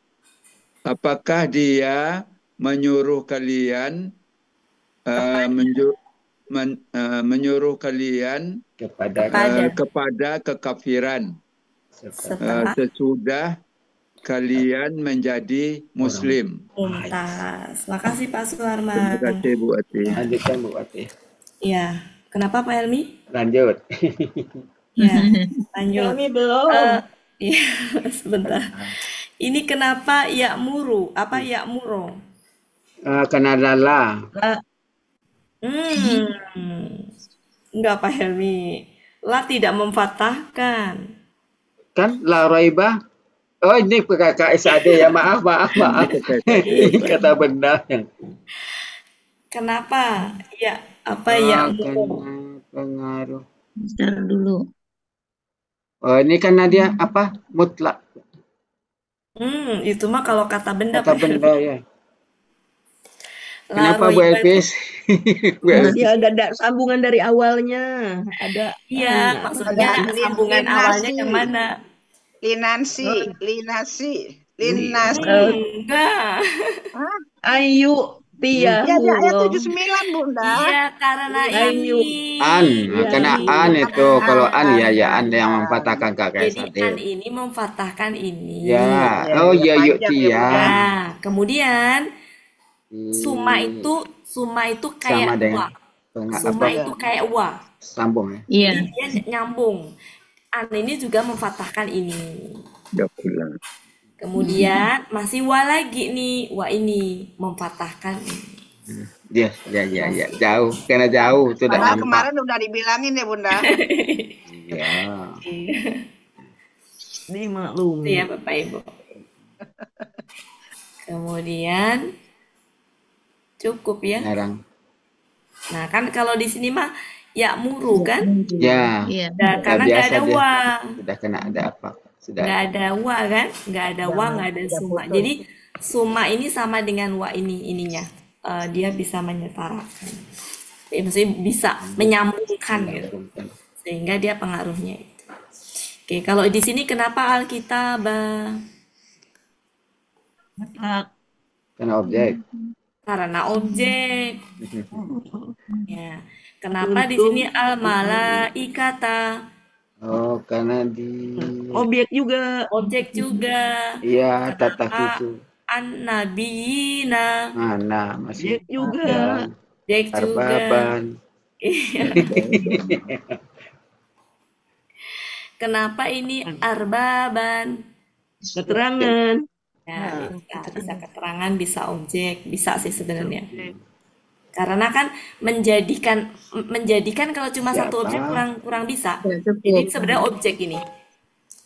apakah dia menyuruh kalian menyuruh kalian kepada kekafiran sesudah kalian menjadi Muslim?
Mumtaz. Makasih Pak Suharman.
Terima kasih Bu Ati.
Lanjutkan Bu Ati.
Ya, kenapa Pak Helmi?
Lanjut.
Ya, lanjut.
Helmi belum.
Iya, sebentar. Ini kenapa ya'muru? Apa ya'muru?
Karena lala.
Enggak Pak Helmi. La tidak memfathahkan.
Kan la raiba. Oh ini kakak SAD ya, maaf. Kata benar.
Kenapa? Ya, apa ya'muru?
Pengaruh.
Bentar dulu.
Oh ini karena dia apa? Mutlak.
Itu mah kalau kata benda.
Kata benda ya. Kenapa Bu Elvis?
Masih ada sambungan dari awalnya. Ada.
Iya, maksudnya sambungan awalnya ke mana?
Linasi.
Enggak.
Ayu. Tia.
Ya, di ayat 79 Bunda.
Iya, karena ini.
Karena an itu. Kalau an ya an yang memfatahkan kakak
SAD. Jadi an ini memfatahkan ini.
Ya. Oh ya yuk Tia.
Nah, kemudian suma itu kayak wa. Suma itu kayak wa.
Sambung ya.
Iya. Dia nyambung. An ini juga memfatahkan ini.
Ya pulang.
Kemudian masih wa lagi nih, wa ini memfatahkan ini.
Ya, jauh, karena jauh itu udah nampak.
Kemarin udah dibilangin ya Bunda.
Iya.
Dimaklumi.
Iya Bapak Ibu. Kemudian cukup ya.
Jarang.
Nah kan kalau di sini mah ya'muru kan?
Ya.
Nah, karena nggak ada wa.
Sudah kena ada apa?
Nggak ada wa kan? Nggak ada wa, nggak ada suma. Jadi suma ini sama dengan wa ininya. Dia bisa menyetarakan. Maksudnya bisa menyambungkan gitu. Sehingga dia pengaruhnya itu. Oke, kalau di sini kenapa Alkitab?
Karena objek.
Karena objek. Ya. Kenapa di sini al-malaikata?
Oh, karena di
objek juga.
Objek juga.
Iya, tatak
Kenapa
itu.
an-nabiyina?
Mana masih
Objek juga.
Objek juga.
Arbaban.
Iya. Kenapa ini arbaban?
Keterangan.
Ya, bisa keterangan, bisa objek, bisa sih sebenarnya. Karena kan menjadikan kalau cuma satu objek kurang bisa. Jadi sebenarnya objek ini.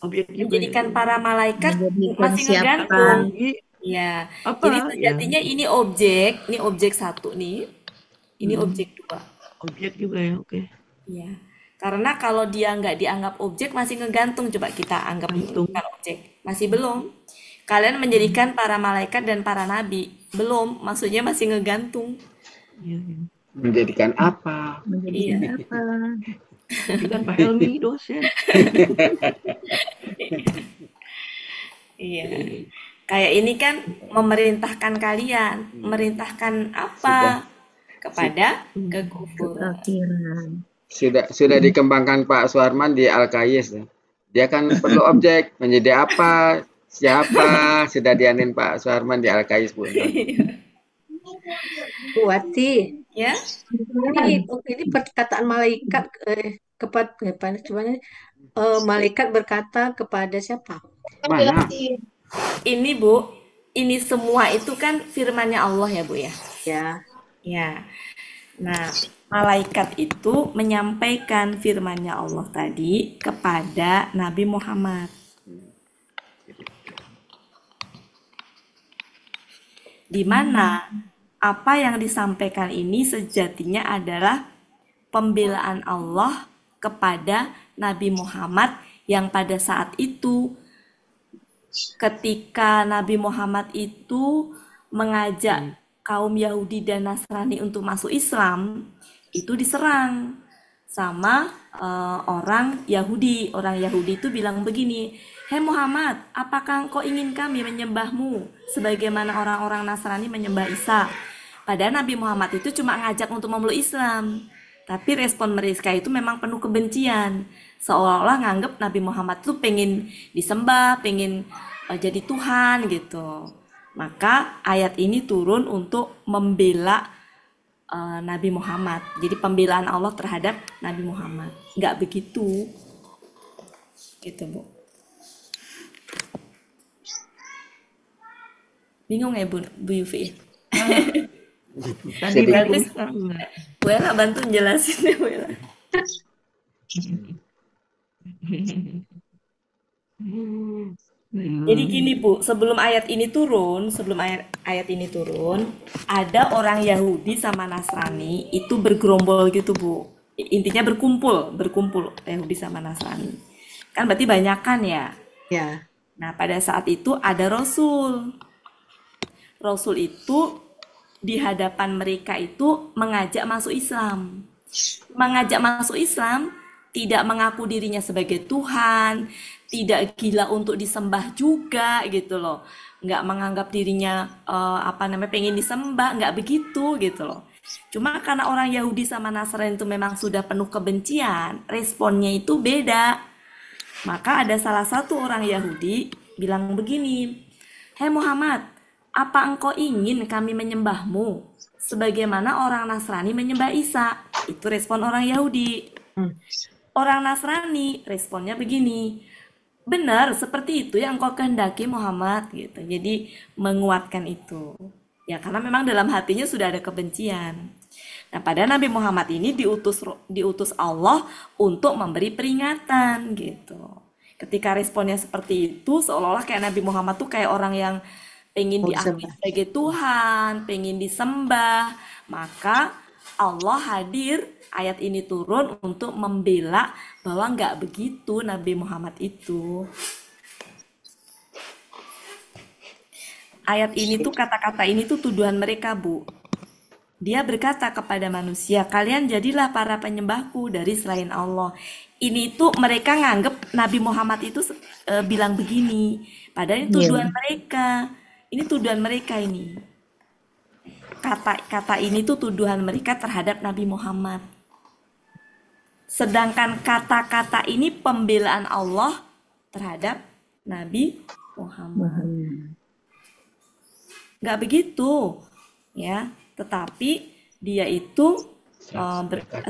Objek
menjadikan para malaikat masih ngegantung. Ya. Jadi sejatinya ini objek satu nih. Ini objek dua.
Objek juga ya, oke.
Iya. Karena kalau dia nggak dianggap objek masih ngegantung. Coba kita anggap bukan objek. Masih belum. Kalian menjadikan para malaikat dan para nabi. Belum. Maksudnya masih ngegantung.
Menjadikan apa?
Menjadikan apa?
Menjadikan Pak Helmi dosen.
Iya. Kayak ini kan memerintahkan kalian. Memerintahkan apa? Kepada kekufuran.
Sudah dikembangkan Pak Suharman di Al-Qais. Dia kan perlu objek. Menjadi apa? Siapa? Sudah dianin Pak Suharman di Al-Qais, Bu.
Bu Wati,
ya.
Ini perkataan malaikat malaikat berkata kepada siapa?
Mana?
Ini Bu, ini semua itu kan firman-Nya Allah ya Bu ya.
Ya.
Ya. Nah, malaikat itu menyampaikan firman-Nya Allah tadi kepada Nabi Muhammad. Di mana apa yang disampaikan ini sejatinya adalah pembelaan Allah kepada Nabi Muhammad yang pada saat itu ketika Nabi Muhammad itu mengajak kaum Yahudi dan Nasrani untuk masuk Islam, itu diserang sama orang Yahudi. Orang Yahudi itu bilang begini, "Hei Muhammad, apakah engkau ingin kami menyembahmu sebagaimana orang-orang Nasrani menyembah Isa?" Padahal Nabi Muhammad itu cuma ngajak untuk memeluk Islam. Tapi respon mereka itu memang penuh kebencian. Seolah-olah nganggep Nabi Muhammad itu pengen disembah, pengen jadi Tuhan gitu. Maka ayat ini turun untuk membela Nabi Muhammad. Jadi pembelaan Allah terhadap Nabi Muhammad. Nggak begitu. Gitu Bu. Bingung ya Bu Yufi?
Tadi
berarti Bu Ella bantu jelasin deh Bu Ella. Jadi gini Bu, sebelum ayat ini turun, ada orang Yahudi sama Nasrani itu bergerombol gitu Bu. Intinya berkumpul Yahudi sama Nasrani. Kan berarti banyakan ya?
Ya.
Nah, pada saat itu ada Rasul. Rasul itu di hadapan mereka itu mengajak masuk Islam. Mengajak masuk Islam, tidak mengaku dirinya sebagai Tuhan, tidak gila untuk disembah juga gitu loh. Nggak menganggap dirinya pengen disembah, nggak begitu gitu loh. Cuma karena orang Yahudi sama Nasrani itu memang sudah penuh kebencian, responnya itu beda. Maka ada salah satu orang Yahudi bilang begini, "Hei Muhammad, apa engkau ingin kami menyembahmu sebagaimana orang Nasrani menyembah Isa?" Itu respon orang Yahudi. Orang Nasrani responnya begini, "Benar, seperti itu yang engkau kehendaki Muhammad," gitu. Jadi menguatkan itu. Ya karena memang dalam hatinya sudah ada kebencian. Nah, pada Nabi Muhammad ini diutus Allah untuk memberi peringatan gitu. Ketika responnya seperti itu, seolah-olah kayak Nabi Muhammad tuh kayak orang yang pengen diakui sebagai Tuhan, pengen disembah. Maka Allah hadir, ayat ini turun untuk membela bahwa nggak begitu Nabi Muhammad itu. Ayat ini tuh, kata-kata ini tuh tuduhan mereka Bu. Dia berkata kepada manusia, "Kalian jadilah para penyembahku dari selain Allah." Ini tuh mereka nganggep Nabi Muhammad itu bilang begini. Padahal ini tuduhan mereka. Ini tuduhan mereka ini. Kata ini tuh tuduhan mereka terhadap Nabi Muhammad. Sedangkan kata-kata ini pembelaan Allah terhadap Nabi Muhammad. Nggak begitu, ya. Tetapi dia itu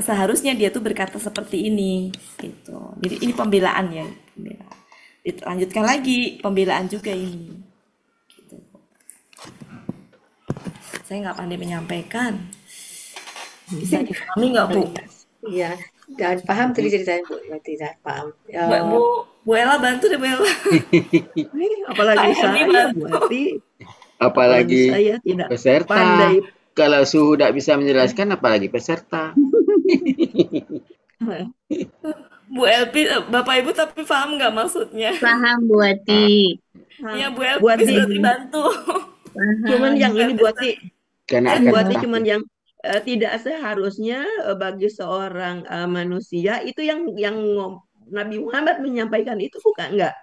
seharusnya dia tuh berkata seperti ini, gitu. Jadi ini pembelaan ya, pembelaan. Dilanjutkan lagi pembelaan juga ini. Gitu. Saya nggak pandai menyampaikan. Bisa dipahami nggak, Bu?
Iya, dan paham tadi ceritanya, Bu. Ya, tidak paham.
Bu Ella bantu deh, Bu Ella.
Apalagi saya, Bu Ati.
Apalagi
saya tidak
peserta.
pandai.
Kalau suhu tidak bisa menjelaskan, apalagi peserta.
Bu Elpi, Bapak Ibu tapi paham nggak maksudnya?
Paham, Bu Ati.
Iya, Bu Elpi berarti bantu.
Cuman yang ini Bu Ati.
Bu
Ati cuman yang tidak seharusnya bagi seorang manusia itu yang Nabi Muhammad menyampaikan itu bukan enggak?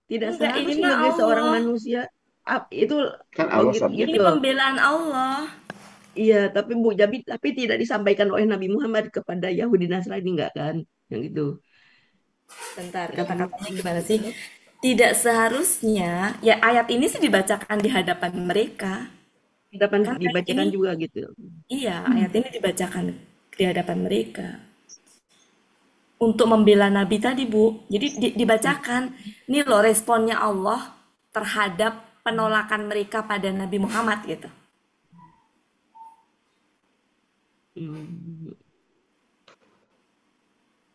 Tidak seharusnya bagi seorang manusia itu
kan Allah
ini pembelaan Allah.
Iya, tapi Bu, tapi tidak disampaikan oleh Nabi Muhammad kepada Yahudi Nasrani enggak kan? Yang itu.
Bentar, kata-katanya gimana sih? Tidak seharusnya, ya ayat ini sih dibacakan di hadapan mereka.
Kan dibacakan ini, juga gitu.
Iya, ayat ini dibacakan di hadapan mereka. Untuk membela Nabi tadi, Bu. Jadi dibacakan. Ini loh responnya Allah terhadap penolakan mereka pada Nabi Muhammad gitu.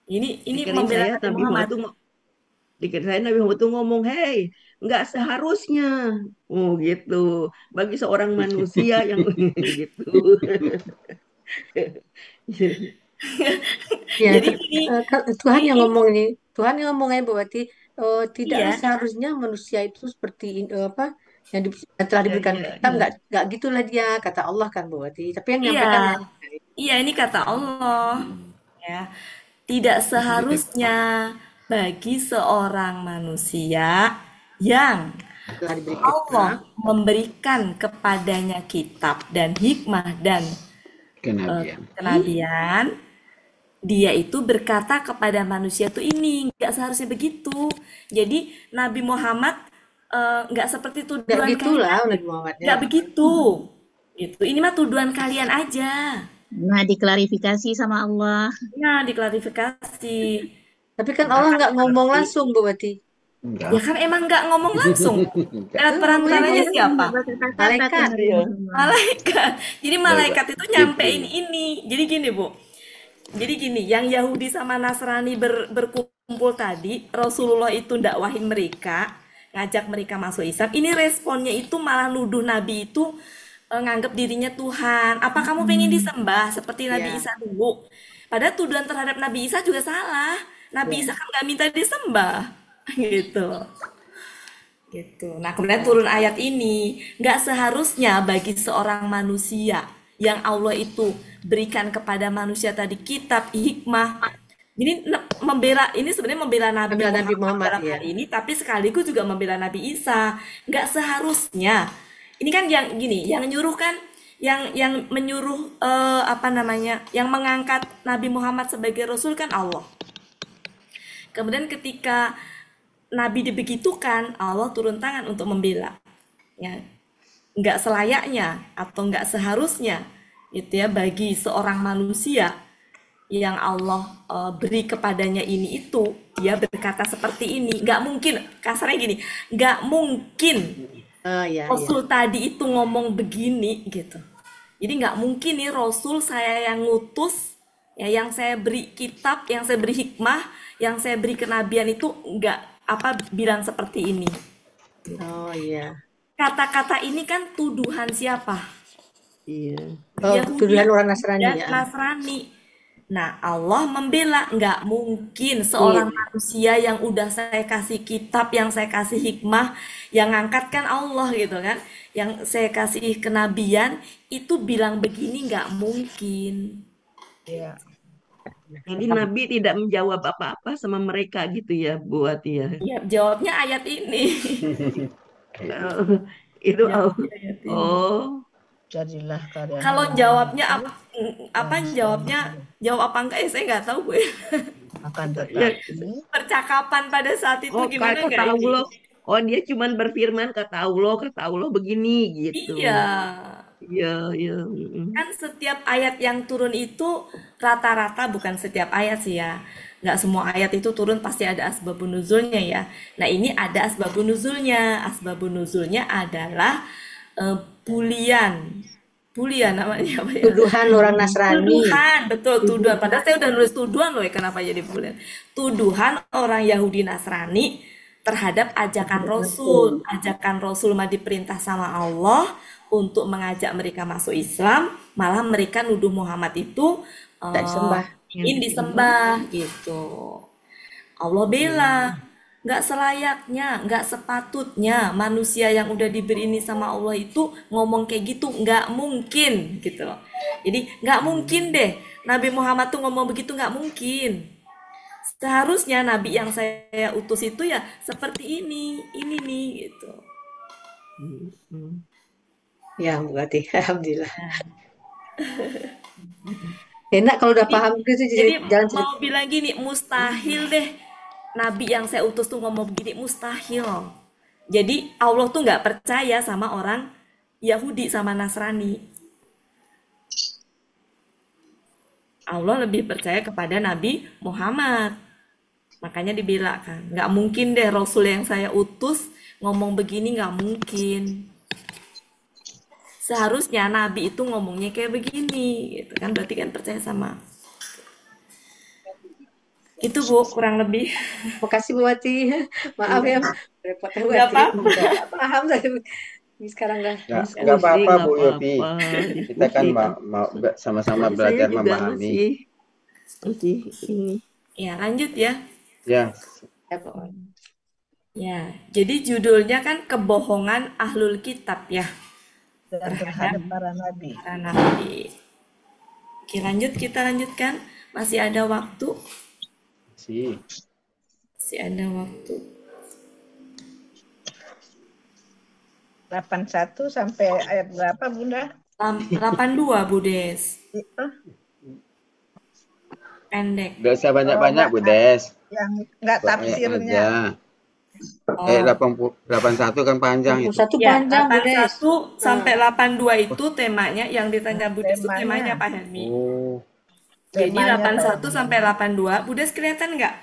Ini membela Nabi Muhammad.
Dikira saya Nabi Muhammad itu ngomong, hei, nggak seharusnya, gitu, bagi seorang manusia yang gitu.
Ya, jadi Tuhan yang ngomong ini, Tuhan yang ngomongnya berarti tidak seharusnya manusia itu seperti apa yang telah diberikan kitab, nggak gitulah dia kata Allah kan berarti, tapi yang menyampaikan
ini kata Allah, ya, tidak seharusnya bagi seorang manusia yang Allah memberikan kepadanya kitab dan hikmah dan kenabian, dia itu berkata kepada manusia tuh ini nggak seharusnya begitu. Jadi Nabi Muhammad nggak seperti tuduhan kalian, nggak begitu. Gitu. Ini mah tuduhan kalian aja.
Nah, diklarifikasi sama Allah.
Nah, diklarifikasi.
Tapi kan Allah nggak ngomong langsung, Bu Wati.
Ya kan emang nggak ngomong langsung. Lewat perantaranya siapa?
Malaikat.
Malaikat. Jadi malaikat itu nyampein ini. Jadi gini, Bu. Jadi gini, yang Yahudi sama Nasrani berkumpul tadi, Rasulullah itu dakwahin mereka, ngajak mereka masuk Islam. Ini responnya itu malah nuduh Nabi itu nganggap dirinya Tuhan. Apa kamu pengen disembah seperti Nabi Isa dulu? Padahal tuduhan terhadap Nabi Isa juga salah. Nabi Isa kan nggak minta disembah, gitu. Nah, kemudian turun ayat ini, nggak seharusnya bagi seorang manusia yang Allah itu berikan kepada manusia tadi kitab, hikmah. Ini membela, ini sebenarnya membela Nabi Muhammad dalam hari ini, tapi sekaligus juga membela Nabi Isa. Nggak seharusnya. Ini kan yang gini, yang nyuruh kan, yang menyuruh yang mengangkat Nabi Muhammad sebagai Rasul kan Allah. Kemudian ketika Nabi dibegitukan, Allah turun tangan untuk membela. Ya, nggak selayaknya atau nggak seharusnya, gitu ya, bagi seorang manusia yang Allah beri kepadanya ini itu, dia berkata seperti ini. Nggak mungkin, kasarnya gini, nggak mungkin Rasul tadi itu ngomong begini, gitu. Jadi nggak mungkin nih Rasul saya yang ngutus, ya, yang saya beri kitab, yang saya beri hikmah, yang saya beri kenabian itu nggak bilang seperti ini.
Oh iya.
Kata-kata ini kan tuduhan siapa?
Iya. Tuduhan orang Nasrani ya.
Nasrani. Nah, Allah membela, nggak mungkin seorang manusia yang udah saya kasih kitab, yang saya kasih hikmah, yang ngangkat kan Allah gitu kan, yang saya kasih kenabian itu bilang begini, nggak mungkin.
Iya. Jadi Nabi tidak menjawab apa-apa sama mereka gitu ya, Bu Wati ya.
Iya, jawabnya ayat ini.
Itu ayat ini.
Jadilah karya
Kalau
hamba
jawabnya
itu
apa jawabnya jawab apa enggak ya saya nggak tahu Bu.
akan
Ya,
tetapi
Percakapan pada saat itu
oh
gimana
kata
nggak ini?
Allah. Oh dia cuman berfirman kata Allah begini gitu.
Iya.
Iya, iya.
Kan setiap ayat yang turun itu rata-rata, bukan setiap ayat sih ya. Nggak semua ayat itu turun pasti ada asbabun nuzulnya ya. Nah ini ada asbabun nuzulnya. Asbabun nuzulnya adalah bulian. Bulian namanya apa ya?
Tuduhan orang Nasrani.
Tuduhan, betul tuduhan. Padahal saya udah nulis tuduhan loh ya, kenapa jadi bulian? Tuduhan orang Yahudi Nasrani terhadap ajakan Rasul. Ajakan Rasul mah diperintah sama Allah untuk mengajak mereka masuk Islam, malah mereka nuduh Muhammad itu
Tak disembah.
ingin disembah gitu. Allah bela, nggak selayaknya, nggak sepatutnya manusia yang udah diberi ini sama Allah itu ngomong kayak gitu, nggak mungkin gitu loh. Jadi nggak mungkin deh Nabi Muhammad tuh ngomong begitu, nggak mungkin. Seharusnya Nabi yang saya utus itu ya seperti ini nih gitu.
Ya, berarti alhamdulillah. Enak kalau udah paham gitu,
Jadi
jangan
mau bilang gini, mustahil deh Nabi yang saya utus tuh ngomong begini, mustahil. Jadi Allah tuh nggak percaya sama orang Yahudi sama Nasrani. Allah lebih percaya kepada Nabi Muhammad. Makanya dibilangkan, nggak mungkin deh Rasul yang saya utus ngomong begini, nggak mungkin. Seharusnya Nabi itu ngomongnya kayak begini, gitu kan? Berarti kan percaya sama. Itu Bu, kurang lebih.
Makasih Bu Wati. Maaf ya, repot Bu
Nggak
Wati.
apa-apa.
Nggak paham saya. Sekarang dah.
Nggak apa-apa Bu Yopi. Kita kan
Diskusi.
mau sama-sama
Saya
belajar
juga
memahami.
masih ini.
Ya, lanjut ya.
Ya.
Ya, jadi judulnya kan kebohongan ahlul kitab ya.
terhadap para nabi.
Oke, kita lanjutkan. Masih ada waktu? Masih ada waktu.
81 sampai ayat berapa Bunda?
82 Bu Des. Pendek.
Gak usah banyak-banyak Bu Des.
Yang nggak tafsirnya.
81 kan panjang itu.
81 panjang Bu Des.
81 sampai 82 itu temanya yang ditanya Bu Des itu temanya Pak Helmi. Jadi 81 sampai 82, Bu Des kelihatan nggak?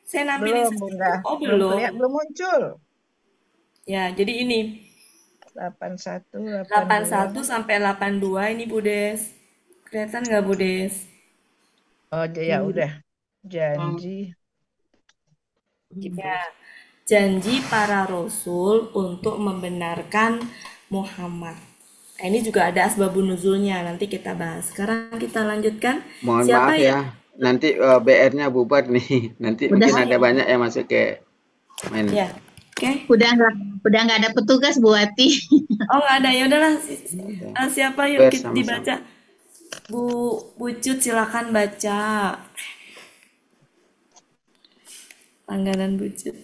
Saya nampilin
Bunda.
Oh, belum
muncul.
Ya, jadi ini 81 sampai 82 ini Bu Des. Kelihatan nggak Bu Des?
Oh, ya udah. Janji.
Ya, janji para rasul untuk membenarkan Muhammad. Nah, ini juga ada asbabun nuzulnya, nanti kita bahas. Sekarang kita lanjutkan.
Mohon maaf ya, nanti BR-nya bubar nih. Nanti mungkin ada banyak yang masuk ke main.
Ya, oke.
Udah nggak ada petugas Bu Wati.
Oh, nggak ada, ya udahlah. Siapa yuk kita dibaca. Bu Cut silakan baca. Langganan Bu Cut.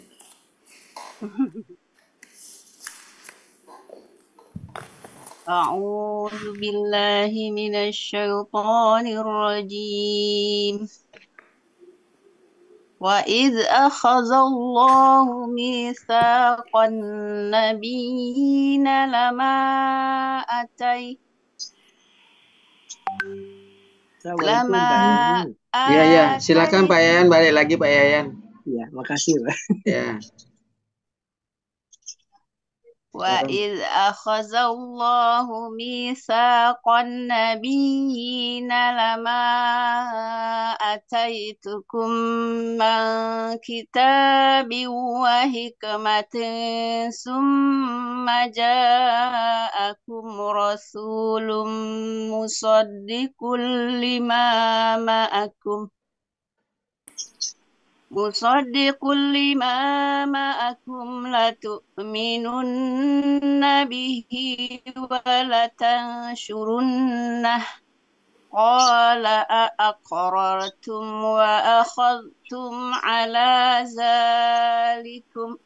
A'udzu billahi minasyaitonir rajim. Wa idz akhadallahu mitsaqan nabiyina lama
Iya, silakan Pak Yayan, balik lagi Pak Yayan.
Ya, makasih Pak.
Ya.
Wa idz akhadallahu mitsaqan nabiyyina lama ataitukum min kitabin wa hikmatin summa ja'akum rasulun musaddiqul lima ma'akum latu'minunna bihi wa latansurunnah qala aqrartum wa akhadtum ala zalikum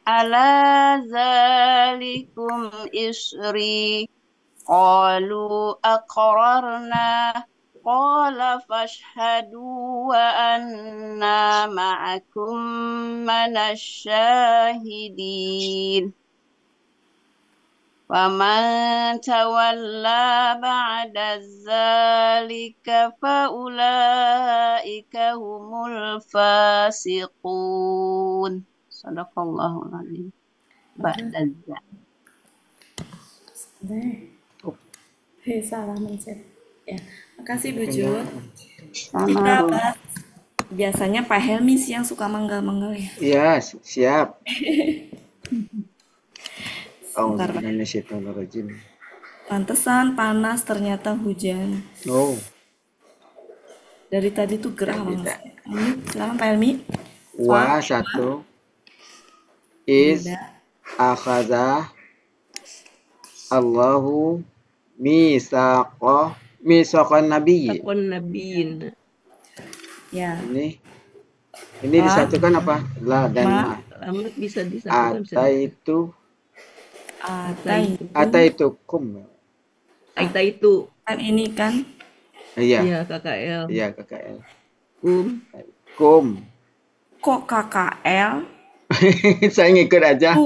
ala zalikum isri. Qalu aqrarna. Qala fashhadu wa anna ma'akum minasyahidin. Faman tawalla ba'da zalika faulaika humul fasiqun. Sadaqallahul azim. Ba'da zalika.
Salah mencet. Ya, makasih Bu Jun. Kita bahas. Biasanya Pak Helmi sih yang suka manggal-manggal ya.
Iya, siap. Auzubillahi.
Pantesan panas ternyata hujan.
Oh.
Dari tadi tuh gerah banget. Silakan Pak Helmi.
Wa satu. Is akhadha Allahu misaqan nabiyyi.
Nabiyin.
Ya.
Ini disatukan apa? La dan ma.
Amat bisa disatukan.
Ataitukum.
Ataitu.
Kan ini kan?
Iya.
Iya, KKL.
Iya, KKL.
Kum.
Kok KKL?
Saya ngikut aja.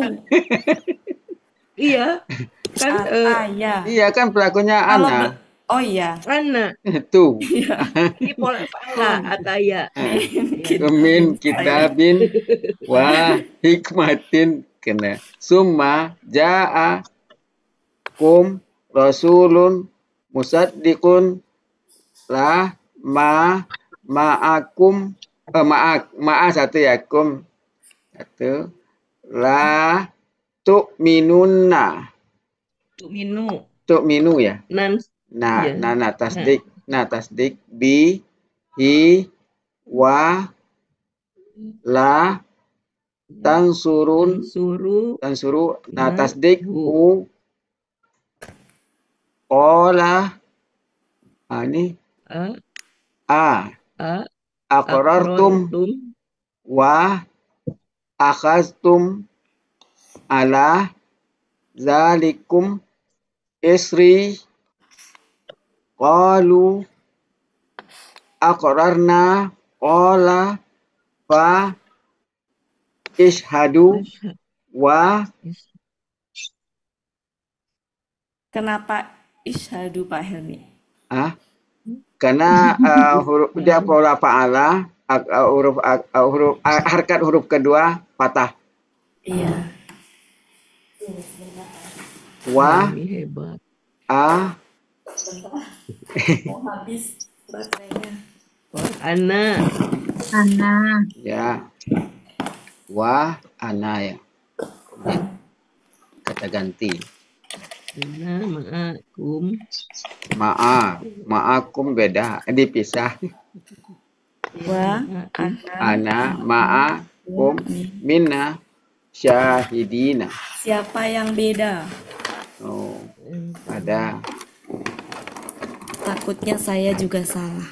Iya. Kan
iya kan pelakunya Ana.
Oh iya.
Ana.
Tuh.
Ini pola fa'ala ataya.
Min kitabin wa hikmatin kena. Summa ja'a kum rasulun musaddiqun la ma'akum ma'a satu ya kum satu la tu'minunna tu'minu ya tasdik bi hi wa la tansuru tasdik u qala ini aqrartum wa akhaztum ala zalikum isri qalu aqrarna qala fa ishhadu wa.
Kenapa ishhadu Pak Helmi?
Karena dia pola fa'ala harkat huruf kedua patah.
Iya.
Wa
habis baterainya.
Ana.
Ya. Wa ana ya. Kata ganti. Ma'akum beda, dipisah.
Wa
ana ma'akum minna syahidina.
Siapa yang beda?
Oh, ada.
Takutnya saya juga salah.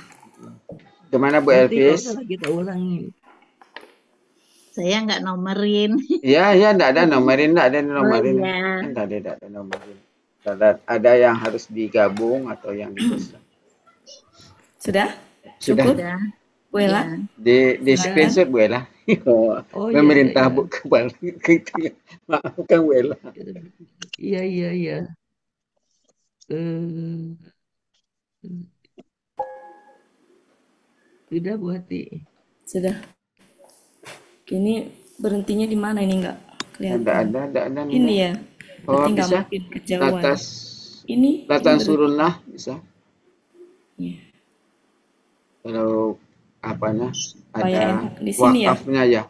Gimana Bu Elvis?
Kita ulangin.
Saya nggak nomerin.
Iya, enggak ada nomerin.
Oh, iya.
Enggak ada nomerin. Ada yang harus digabung atau yang dipisah.
Sudah? Cukup? Bu Ella?
Di screenshot Bu Ella. Pemerintah Bu kebal gitu ya. Maafkan Bu Ella.
Iya. Sudah Bu Hati.
Sudah. Ini berhentinya di mana ini enggak kelihatan?
Ada.
Ini ya.
Oh,
berarti
bisa.
Mungkin kejauhan.
Ini surunah bisa.
Iya.
Kalau apanya?
Supaya
ada
di sini
wakafnya ya.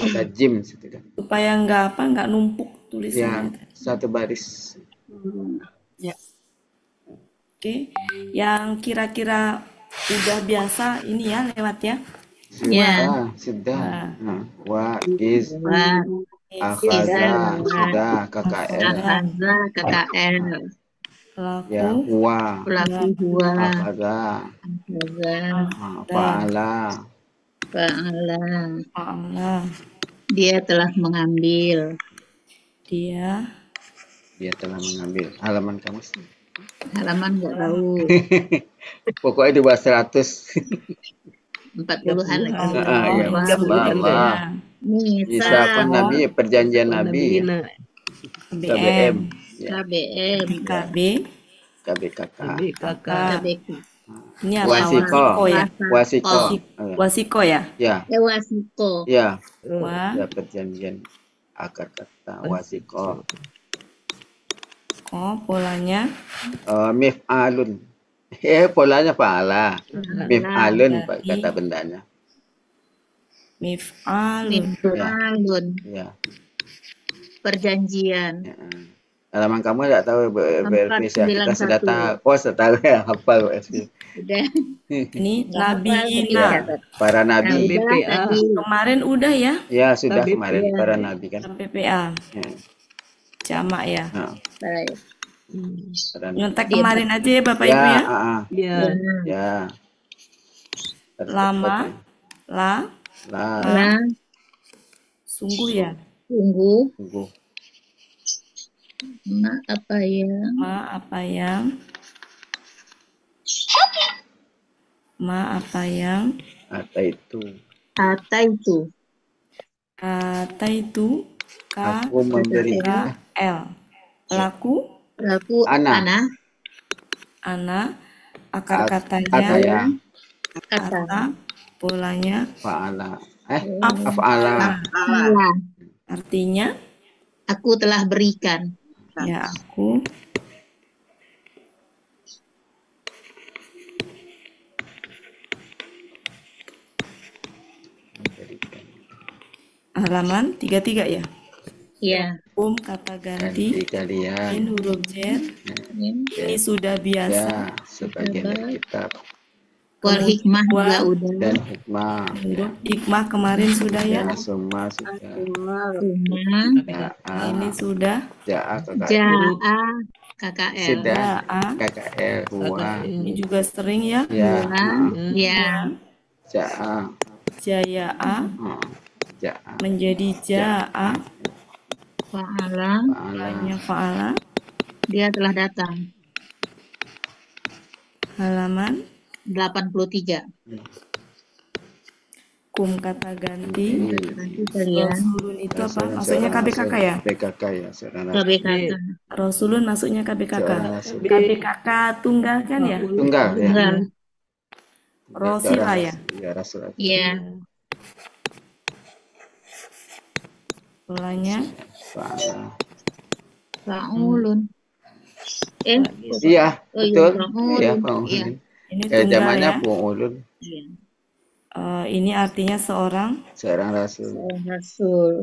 Ada jim situ kan.
Supaya enggak numpuk tulisannya.
Ya, satu baris.
Ya. Oke. Yang kira-kira udah biasa ini ya lewat ya.
Sudah. Wa is akhadha sudah KKL. Ya, huwa akhadha. Fa'ala.
Dia telah mengambil.
Dia
telah mengambil. Halaman kamu sih.
Halaman nggak tahu.
Pokoknya di bawah 100.
40-an lagi.
Ya, Bapak. Misafan Nabi, perjanjian Nabi. KBM.
KBM.
KB.
KBKK.
Ini apa? Wasiko ya?
Ya.
Wasiko.
Ya. Ya, perjanjian akar kata wasiko.
Polanya?
Mif'alun. Polanya fa'ala. Mif'alun kata bendanya.
Mif'alun.
Ya.
Perjanjian.
Ya. Halaman kamu tidak tahu BRPC, kita sudah tahu. Tahu ya, hafal BRPC.
Udah.
Ini Nabiina.
Para nabi.
Kemarin udah ya?
Ya, sudah kemarin para nabi kan.
PPA.
Ya.
Jamak ya.
Baik.
Nyontek kemarin aja ya Bapak Ibu ya.
Ya.
Lama. La. Sungguh ya.
Sungguh. Ma apa yang?
Ata itu. Aku memberi.
L. Laku.
Ana.
Akar katanya.
Kata.
Polanya.
Fa'ala. Af'ala.
Artinya?
Aku telah berikan.
Ya, aku. Halaman 33 ya?
Iya.
Kata ganti
kalian.
Min huruf jer. Ini sudah biasa.
Ya, sebagian dari kitab.
Wal hikmah juga udah.
Dan hikmah.
Hikmah kemarin sudah ya?
Semua sudah.
Ini sudah.
Ja'a
KKL.
Sudah. KKL.
Ini juga sering ya?
Ya.
Ja'a.
Ja'a.
Menjadi ja'a.
Fa'ala. Dia telah datang.
Halaman
83.
Kata ganti. Rasulun itu apa? Maksudnya KBKK ya?
KBKK ya.
KBKK.
Rasulun maksudnya KBKK. KBKK tunggal kan ya?
Tunggal ya.
Rosila ya?
Iya, Rasul.
Iya.
Polanya?
Fa'ulun.
Iya, betul. Iya,
fa'ulun.
Ini tunggal ya?
Fa'ulun.
Iya.
Ini artinya seorang
rasul.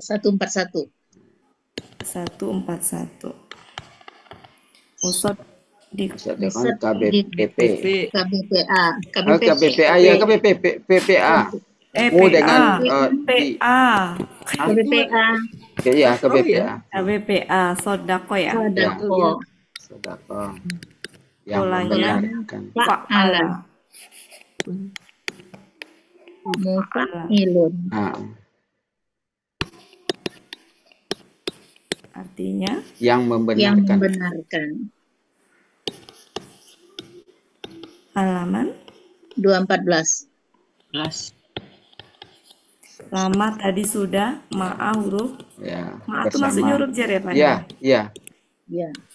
141.
141.
Ustaz di
KBPP.
KBPA.
KBPA ya, KBPA. Dengan
KBPA.
Iya, KBPA.
KBPA sodako ya.
Sodako. Yang membenarkan.
Fa'ala. Mufa'ilun.
Artinya
yang membenarkan.
Halaman
214.
Lama tadi sudah huruf.
Ya.
Itu maksudnya huruf jar ya Pak?
Iya.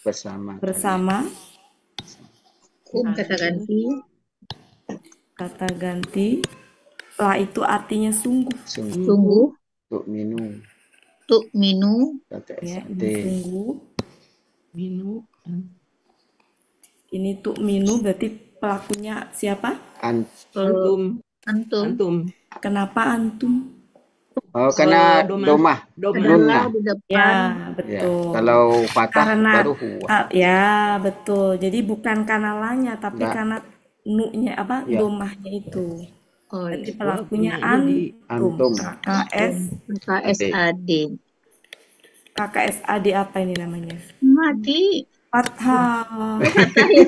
Bersama. Kata ganti. La itu artinya sungguh.
Tu'minu.
Ya, ini sungguh. Ini tu'minu berarti pelakunya siapa?
Antum.
Kenapa antum?
Karena domah.
Ya, betul.
Ya, kalau patah baru
huwa. Ya, betul. Jadi bukan karena lanya, tapi karena nu-nya domahnya itu. Berarti pelakunya antum. KKSAD. KKSAD apa ini namanya?
Mati.
Fathah.
Fathah ya.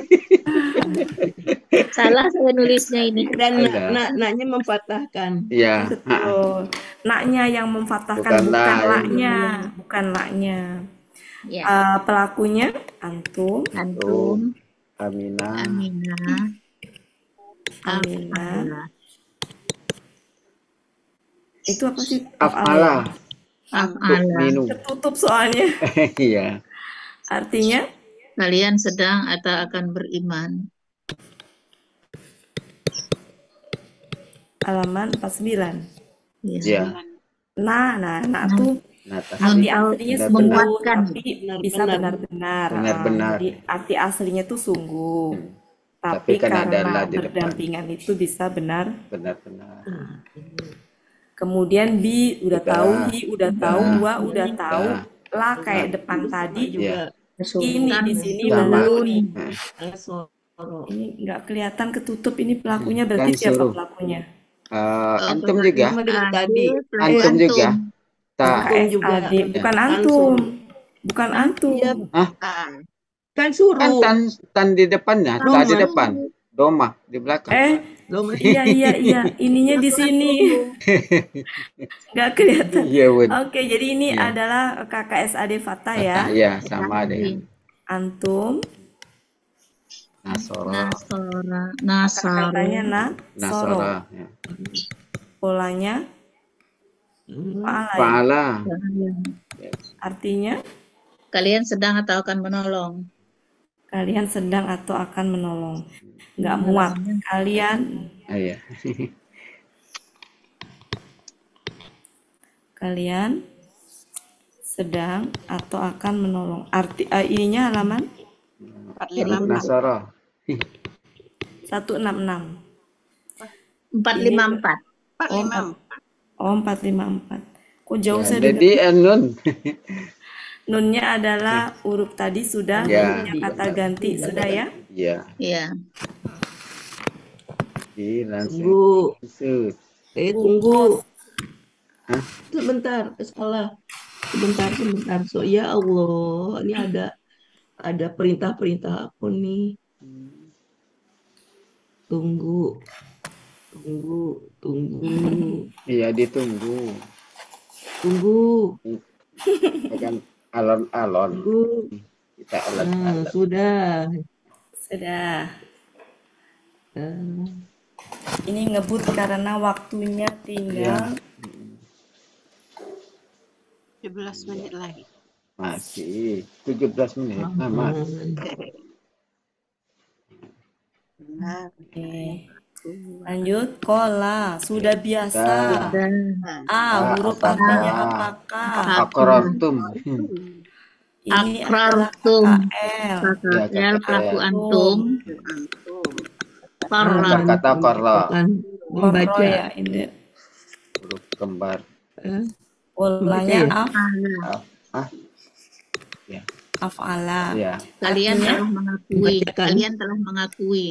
Salah saya nulisnya ini.
Dan naknya memfathahkan.
Iya.
Betul. Naknya yang memfathahkan,
Bukan
bukan
la.
laknya, bukan laknya.
Ya.
Pelakunya antum,
Antum,
Aminah.
Aminah,
Aminah. Itu apa sih?
Af'ala.
Af'ala.
Minum.
Ketutup soalnya.
Iya.
Artinya
Kalian sedang atau akan beriman.
halaman 49.
Iya.
Nah tuh arti aslinya sungguh, tapi bisa benar-benar.
Benar-benar.
Jadi arti aslinya tuh sungguh.
Tapi
Tapi
kan ada
karena
la di depan.
berdampingan itu bisa benar.
Benar-benar.
Kemudian bi udah
Udah.
tahu, hi udah tahu,
Udah.
wa udah tahu, la kayak depan tadi juga. Ini di sini
Sama.
belum nih.
Soro.
Ini nggak kelihatan ketutup, ini pelakunya
Kan
berarti siapa
suruh.
pelakunya?
Antum juga.
Sama dengan tadi.
Antum juga. Tak.
Antum juga.
KSAD, bukan
Kan
antum.
suruh.
Bukan antum.
Iya.
Hah?
Kan suruh.
Kan tan di depannya, ta di depan. Doma di belakang.
Iya. Ininya di sini. Nggak kelihatan.
Iya, Bun.
Oke, jadi ini
Iya.
adalah KKSAD Fathah ya.
Iya, sama dengan
Antum.
Nasoro.
Nasara.
Katanya
Nasoro.
soro.
Ya.
Polanya fa'ala.
Fa'ala.
Artinya
Kalian sedang atau akan menolong.
kalian sedang atau akan menolong. Nggak muat. Kalian
Iya.
Kalian sedang atau akan menolong. Arti ininya halaman
Nasoro.
166.
454.
Oh, 454. Kok jauh
Ya,
saya
jadi nun.
Nunnya adalah huruf tadi sudah,
Ya.
punya kata ganti sudah ya.
Iya.
Iya.
Tunggu. Tunggu.
Hah?
Sebentar, salah. Sebentar. So, ya Allah, ini ada perintah-perintah apa nih? Tunggu.
Iya, ditunggu.
Tunggu.
Kan alon-alon.
Tunggu.
Kita alon-alon.
Sudah.
Ini ngebut karena waktunya tinggal
17 menit lagi.
Masih 17 menit. Lama.
Oke. Lanjut, kola sudah biasa. Huruf artinya apakah?
Akrartum.
Ini
Akrartum.
KKL.
Pelaku antum.
Kata korlo.
Membaca
ya ini.
Huruf kembar.
Polanya
Ya.
af'ala.
Ya.
Kalian
Artinya?
telah mengakui. Kalian telah mengakui.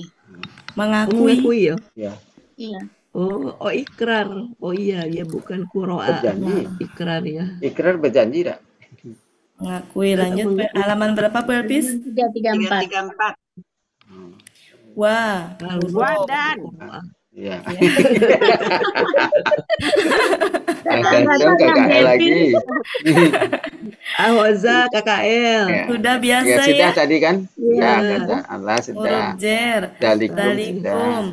Mengakui
ya?
Ya.
Iya.
Oh, ikrar. Oh iya, bukan kuroa.
Berjanji.
Ikrar ya.
Ikrar berjanji tak?
Mengakui. Lanjut halaman berapa Bu Elpis?
334.
Wah,
Wadan.
Iya. Akan KKL lagi.
Ahwaza KKL.
Ya.
Sudah biasa
Ya, sudah
ya?
tadi kan?
Iya.
Ya, kata Allah sudah.
Huruf jer. Dalikum.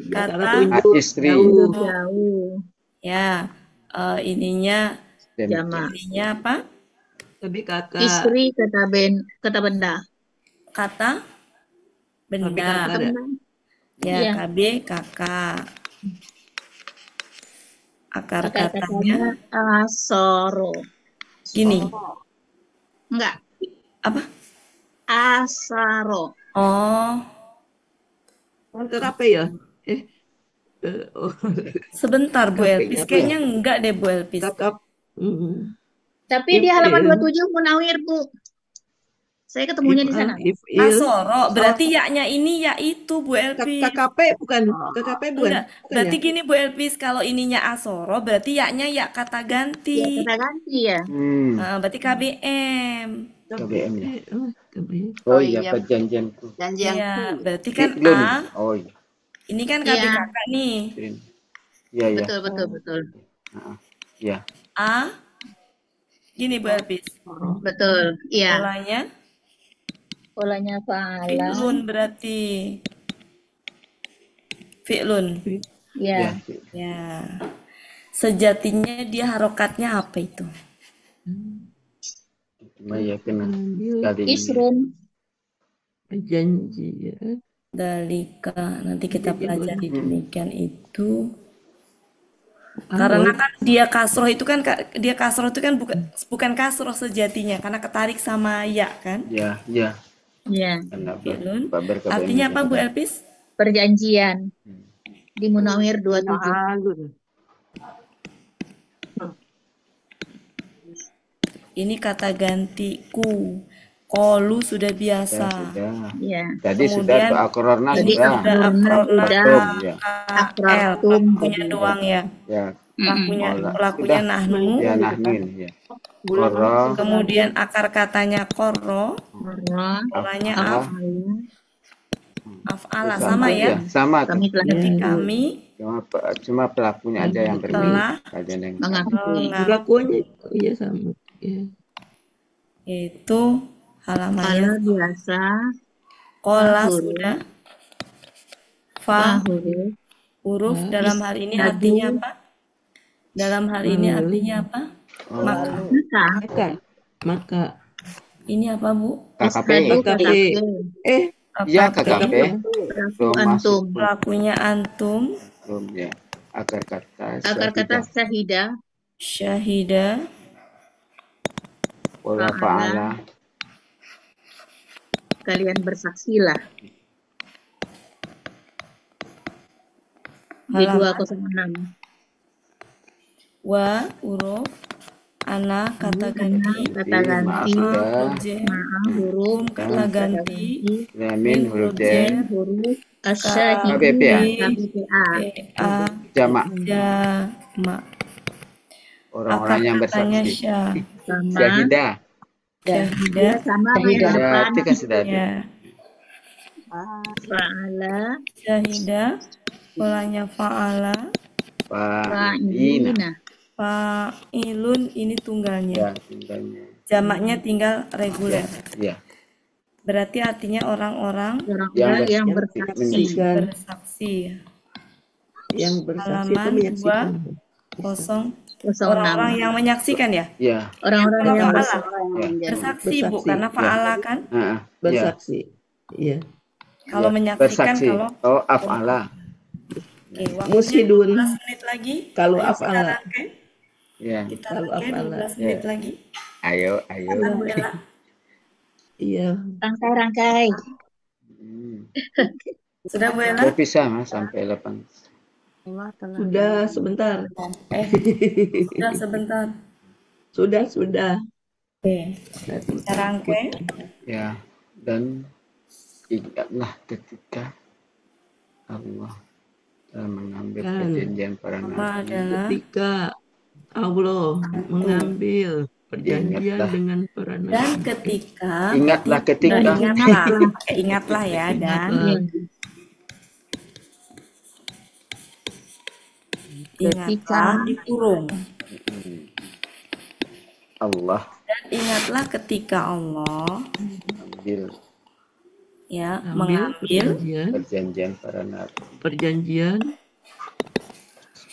Kata
istri.
Jauh.
ya, ininya
Jama.
ininya apa?
Tapi kakak.
Istri kata benda.
Kata benda.
Kata benda.
Ya,
Iya.
KB kakak. Akar katanya
asoro.
gini.
Enggak.
Apa?
Asaro.
Oh,
Apa ya?
sebentar Bu Elpis. Kayaknya enggak deh Bu Elpis.
Tapi di halaman 27 Munawir, Bu. Saya ketemunya di sana.
Asoro, berarti yaknya ini ya itu Bu Elpis.
KKP bukan. KKP bukan.
Enggak, berarti gini Bu Elpis, kalau ininya asoro, berarti yaknya ya kata ganti.
Ya, kata ganti ya.
Nah, berarti KBM.
KBM ya. Oh iya, perjanjianku.
Iya, berarti kan
Fi'lun.
A.
Oh iya.
Ini kan
Iya.
kakak nih.
Iya, iya.
Betul.
Iya.
A. Gini Bu Elpis.
Betul. Iya. Polanya fa'ala.
Fi'lun berarti. Fi'lun.
Iya.
Ya. Sejatinya dia harokatnya apa itu?
Cuma ya kena sekali ini.
Isrun.
Perjanjian.
Dalika. Nanti kita pelajari demikian itu. Karena kan dia kasroh itu kan bukan kasroh sejatinya karena ketarik sama ya kan?
Iya.
Iya.
Fi'lun. Artinya apa Bu Elpis?
Perjanjian. Di Munawir 27.
Ini kata gantiku. Kolu sudah biasa.
Iya. Tadi sudah akrorna sudah.
Akrortum punya doang ya.
Ya.
Pelakunya nahnu.
Ya nahnu ya.
Kemudian akar katanya korro. Polanya af'ala sama ya.
Sama.
Kami
cuma pelakunya aja yang berbeda.
Pelakunya iya sama.
Itu halamannya
biasa.
Kola sudah. Fa huruf dalam hal ini artinya apa? Dalam hal ini artinya apa?
Maka.
Ini apa Bu?
KKP. Iya KKP.
Antum.
Pelakunya antum.
Ya. Akar kata
syahida.
Syahida.
Wala fa'ala.
Kalian bersaksilah. Di 206.
Wa huruf ana kata ganti huruf kata ganti
min huruf j
huruf asy-syahida
jamak orang-orang yang bersaksi syahidah
sama
berarti kan sudah ada
fa'ala
syahidah polanya fa'ala fa'ilun ini tunggalnya. Jamaknya tinggal reguler.
Iya.
Berarti artinya orang-orang
yang bersaksi.
Yang bersaksi itu
menyaksikan. 206. Orang-orang yang menyaksikan ya?
Iya.
Orang-orang yang
bersaksi Bu, karena fa'ala kan?
Bersaksi. Iya.
Kalau menyaksikan
kalau af'ala.
Musidun
12 menit lagi.
Kalau af'ala.
Ya.
Kita af'ala 12 menit lagi.
Ayo.
Iya.
Rangkai.
Sudah Bu Ella?
Sudah bisa Mas sampai 8.
Sudah sebentar.
Sudah sebentar.
Sudah.
Oke. Kita rangkai.
Ya. Dan ingatlah ketika Allah mengambil perjanjian para nabi.
Ketika Allah mengambil perjanjian dengan para nabi.
Dan ketika ingatlah ya dan ingatlah dikurung.
Allah.
Dan ingatlah ketika Allah mengambil
perjanjian para nabi.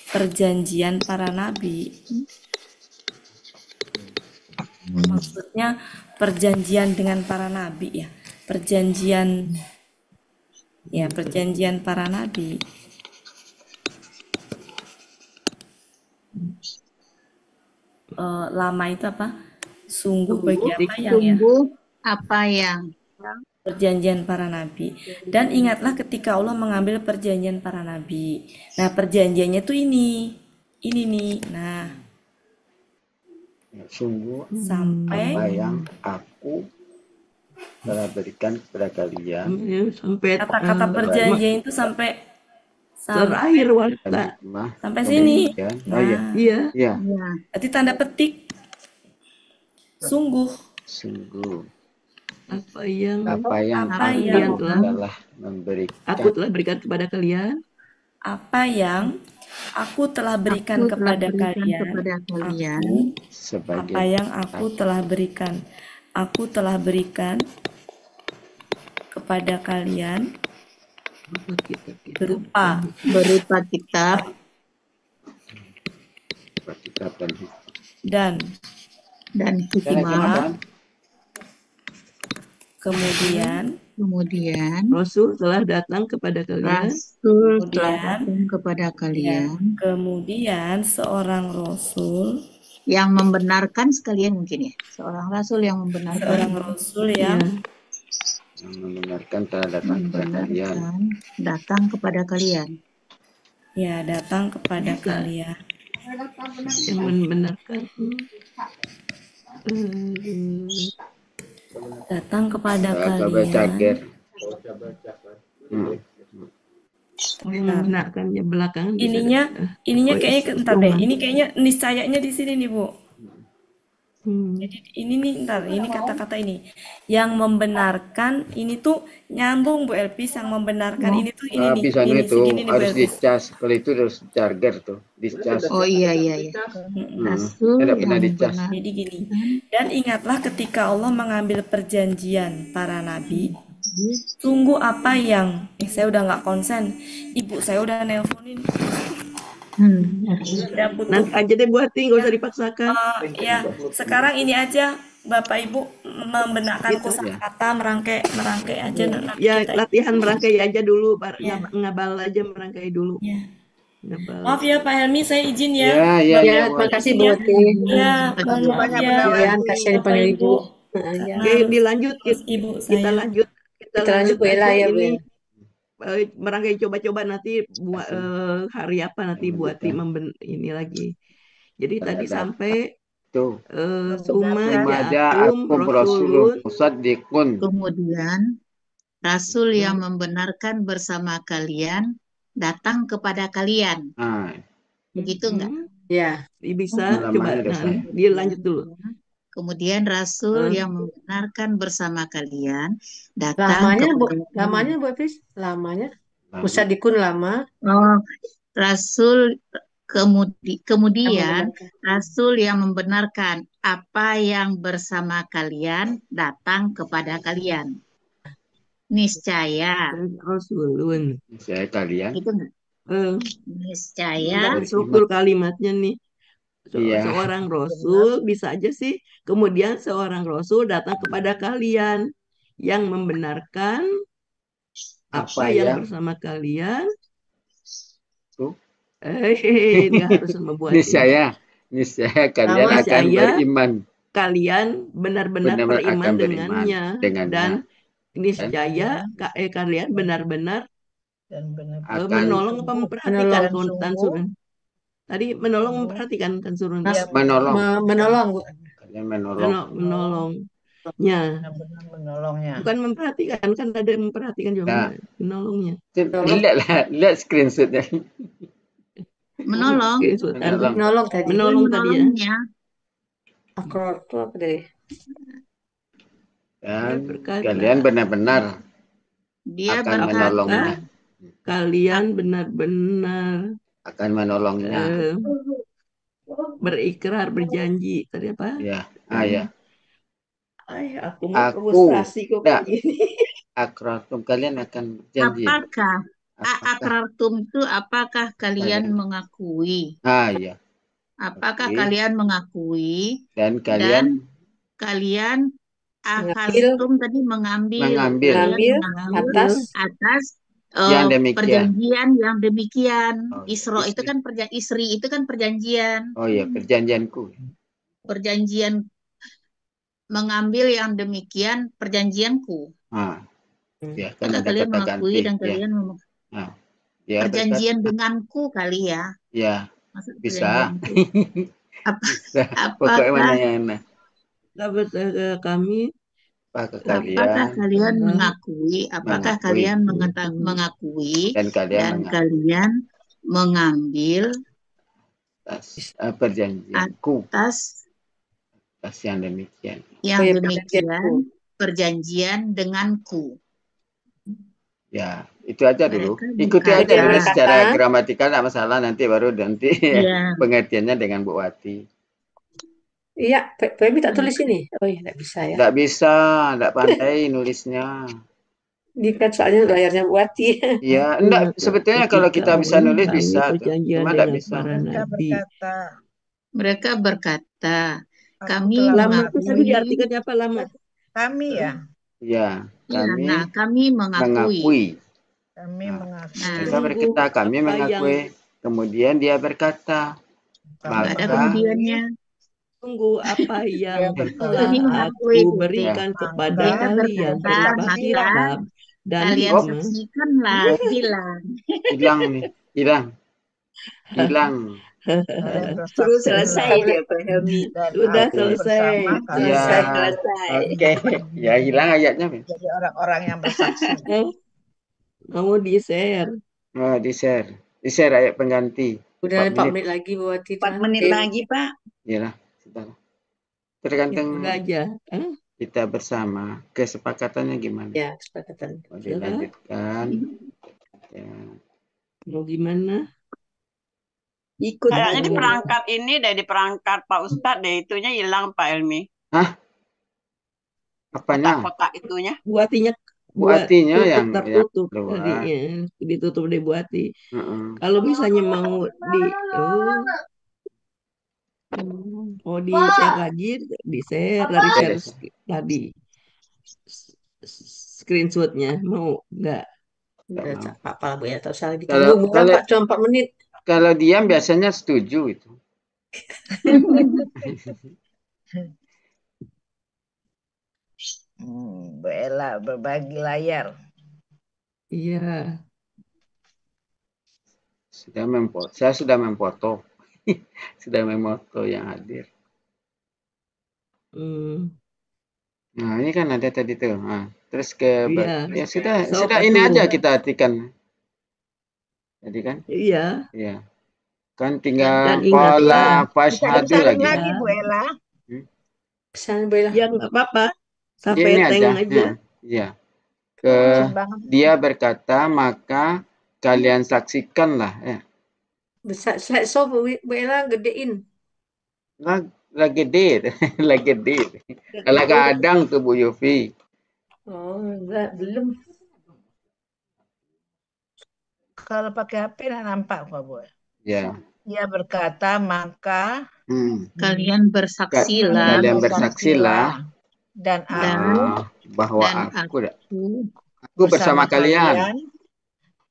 Perjanjian para nabi. Maksudnya perjanjian dengan para nabi ya. Perjanjian para nabi. Lama itu apa? Sungguh bagi apa yang perjanjian para nabi. Dan ingatlah ketika Allah mengambil perjanjian para nabi. Nah, perjanjiannya tuh ini nih. Nah,
sungguh
sampai
apa yang aku telah berikan kepada kalian.
Sampai
kata-kata perjanjian itu sampai
terakhir waktu.
Sampai sini.
Iya.
Berarti tanda petik sungguh.
Apa yang
telah memberikan
aku telah berikan kepada kalian.
Apa yang aku telah berikan kepada kalian. Apa yang aku telah berikan. Aku telah berikan kepada kalian
berupa kitab
dan
hikmah.
Kemudian
Rasul telah datang kepada kalian.
Kemudian seorang Rasul
yang membenarkan sekalian mungkin ya. Seorang Rasul yang membenarkan.
Yang membenarkan telah datang kepada kalian.
Ya, datang kepada kalian.
Yang membenarkan.
Datang kepada kalian.
Membenarkannya belakangan.
Ininya kayaknya entar deh. Ini kayaknya niscayanya di sini nih, Bu. Jadi ini nih, ini kata-kata ini yang membenarkan, ini tuh nyambung Bu Elpis, yang membenarkan ini tuh ini nih.
Ini itu harus dicas, kalau itu harus charger tuh, dicas.
Oh iya.
Tidak pernah dicas.
Jadi gini. Dan ingatlah ketika Allah mengambil perjanjian para nabi, sungguh apa yang saya udah nggak konsen, ibu saya udah nelponin.
Nanti aja deh buatin, nggak usah dipaksakan.
Ya, sekarang ini aja Bapak Ibu membenarkan kosakata, merangkai aja.
Ya, latihan merangkai aja dulu, ngabal aja merangkai dulu.
Maaf ya Pak Helmi, saya izin ya.
Ya, terima kasih Bu Wati.
Ya, banyak
ya. Kasih dipanggil Ibu.
Oke, dilanjut
Ibu saya.
Kita lanjut
Bu Ella ya, Bu.
Merangkai coba-coba nanti hari apa nanti buati ini lagi. Jadi tadi sampai summa ja'akum rasulun
musaddiqun.
Kemudian Rasul yang membenarkan bersama kalian datang kepada kalian. Begitu enggak?
Ya,
bisa coba dia lanjut dulu.
Kemudian Rasul yang membenarkan bersama kalian datang.
Lamanya Bu Elpis, lamanya. Musaddiqun lama.
Rasul kemudian Rasul yang membenarkan apa yang bersama kalian datang kepada kalian. Niscaya.
Rasulun.
Niscaya kalian.
Itu enggak? Niscaya.
Struktur kalimatnya nih. Seorang Rasul bisa aja sih. Kemudian seorang Rasul datang kepada kalian yang membenarkan apa yang bersama kalian. Nggak harus membuat.
Niscaya kalian akan beriman.
Kalian benar-benar beriman dengannya. Dan niscaya kalian benar-benar menolong apa memperhatikan Tansurun. Tadi menolong memperhatikan kan suruh
menolong Bu.
Kalian
menolongnya. Bukan memperhatikan, kan ada yang memperhatikan juga. Menolongnya.
Lihat screenshotnya.
Menolong
tadi ya.
Akor itu apa deh?
Dan kalian benar-benar akan menolongnya.
Kalian benar-benar
akan menolongnya.
Berikrar, berjanji. Tadi apa?
Ya.
Aku mau frustrasi kok begini.
Akratum, kalian akan janji.
Apakah akratum itu apakah kalian mengakui?
Ya.
Apakah kalian mengakui?
Dan
kalian akhastum tadi mengambil atas perjanjian yang demikian. Isra itu kan Isri itu kan perjanjian.
Oh iya, perjanjianku.
Perjanjian mengambil yang demikian perjanjianku.
Ya, kan ada
kalian
kata
mengakui
ganti.
Dan kalian perjanjian denganku kali ya.
Ya. Bisa. Pokoknya
mana kami.
Apakah kalian mengakui? Apakah kalian mengakui dan kalian mengambil
perjanjianku
atas
yang demikian.
Yang demikian perjanjian denganku.
Ya, itu aja dulu.
Mereka
Ikuti
berkata,
aja dulu secara gramatikal, nggak masalah. Nanti baru
Iya.
pengertiannya dengan Bu Wati.
Iya, Feby tak tulis ini. Oh iya, nggak bisa ya.
Nggak bisa, nggak pandai nulisnya.
Ini kan soalnya layarnya Bu Wati.
Iya, enggak. Sebetulnya kalau kita bisa nulis bisa, cuma nggak bisa.
Mereka berkata,
Aku
kami
telah
Lama itu tadi
mengakui.
diartikannya apa lama?
Kami ya.
Ya, kami
Nah, kami mengakui.
Kami mengakui.
Mereka berkata, kami mengakui. Kemudian dia berkata,
Nggak ada
maka
kemudiannya.
Tunggu apa yang telah
Kami mengakui,
aku berikan kepada
Dia
kalian
berkata,
berupa
maka
kitab dan
kalian
hikmah.
saksikanlah, bilang.
hilang nih, hilang.
Suruh selesai dia Pak Helmi.
Sudah selesai.
Ya,
Selesai.
Oke. Ya, hilang ayatnya.
Jadi orang-orang yang bersaksi.
Kamu di-share.
Oh, di-share. Di-share ayat pengganti.
Udah 4 menit lagi Bu Wati.
4 menit lagi, Pak.
Iyalah, sudah. Tergantung
Udah aja.
kita bersama. Kesepakatannya gimana?
Ya, kesepakatan.
Mau dilanjutkan. Ya.
Mau gimana?
Ikut. Kayaknya di perangkat ini di perangkat Pak Ustadz itunya hilang Pak Helmi.
Hah? Apanya?
Kotak itunya.
Buatinya yang
tertutup tadinya, ditutup di Buati. Kalau misalnya mau di share lagi, di share dari share tadi screenshotnya mau nggak?
Apa Bu ya? Tahu salah ditunggu Pak, cuma 4 menit.
Kalau diam biasanya setuju itu.
Bu Ella berbagi layar.
Iya.
Saya sudah memfoto. Sudah memoto yang hadir. Nah, ini kan ada tadi tuh. Nah, terus ya sudah ini aja kita artikan. Jadi kan?
Iya.
Iya. Kan tinggal pola fashhadu lagi.
Bu Ella.
Pesan Bu Ella.
Ya nggak apa-apa. Sampai
ini
aja.
Iya. Dia berkata, maka kalian saksikanlah. Ya.
Besar so Bu Ella gedein.
Lagi gede. Kalau kadang tuh Bu Yofi.
Oh, enggak, belum.
Kalau pakai HP nampak Pak Bu.
Ya.
Dia berkata, maka
kalian bersaksilah.
Dan
bahwa aku bersama kalian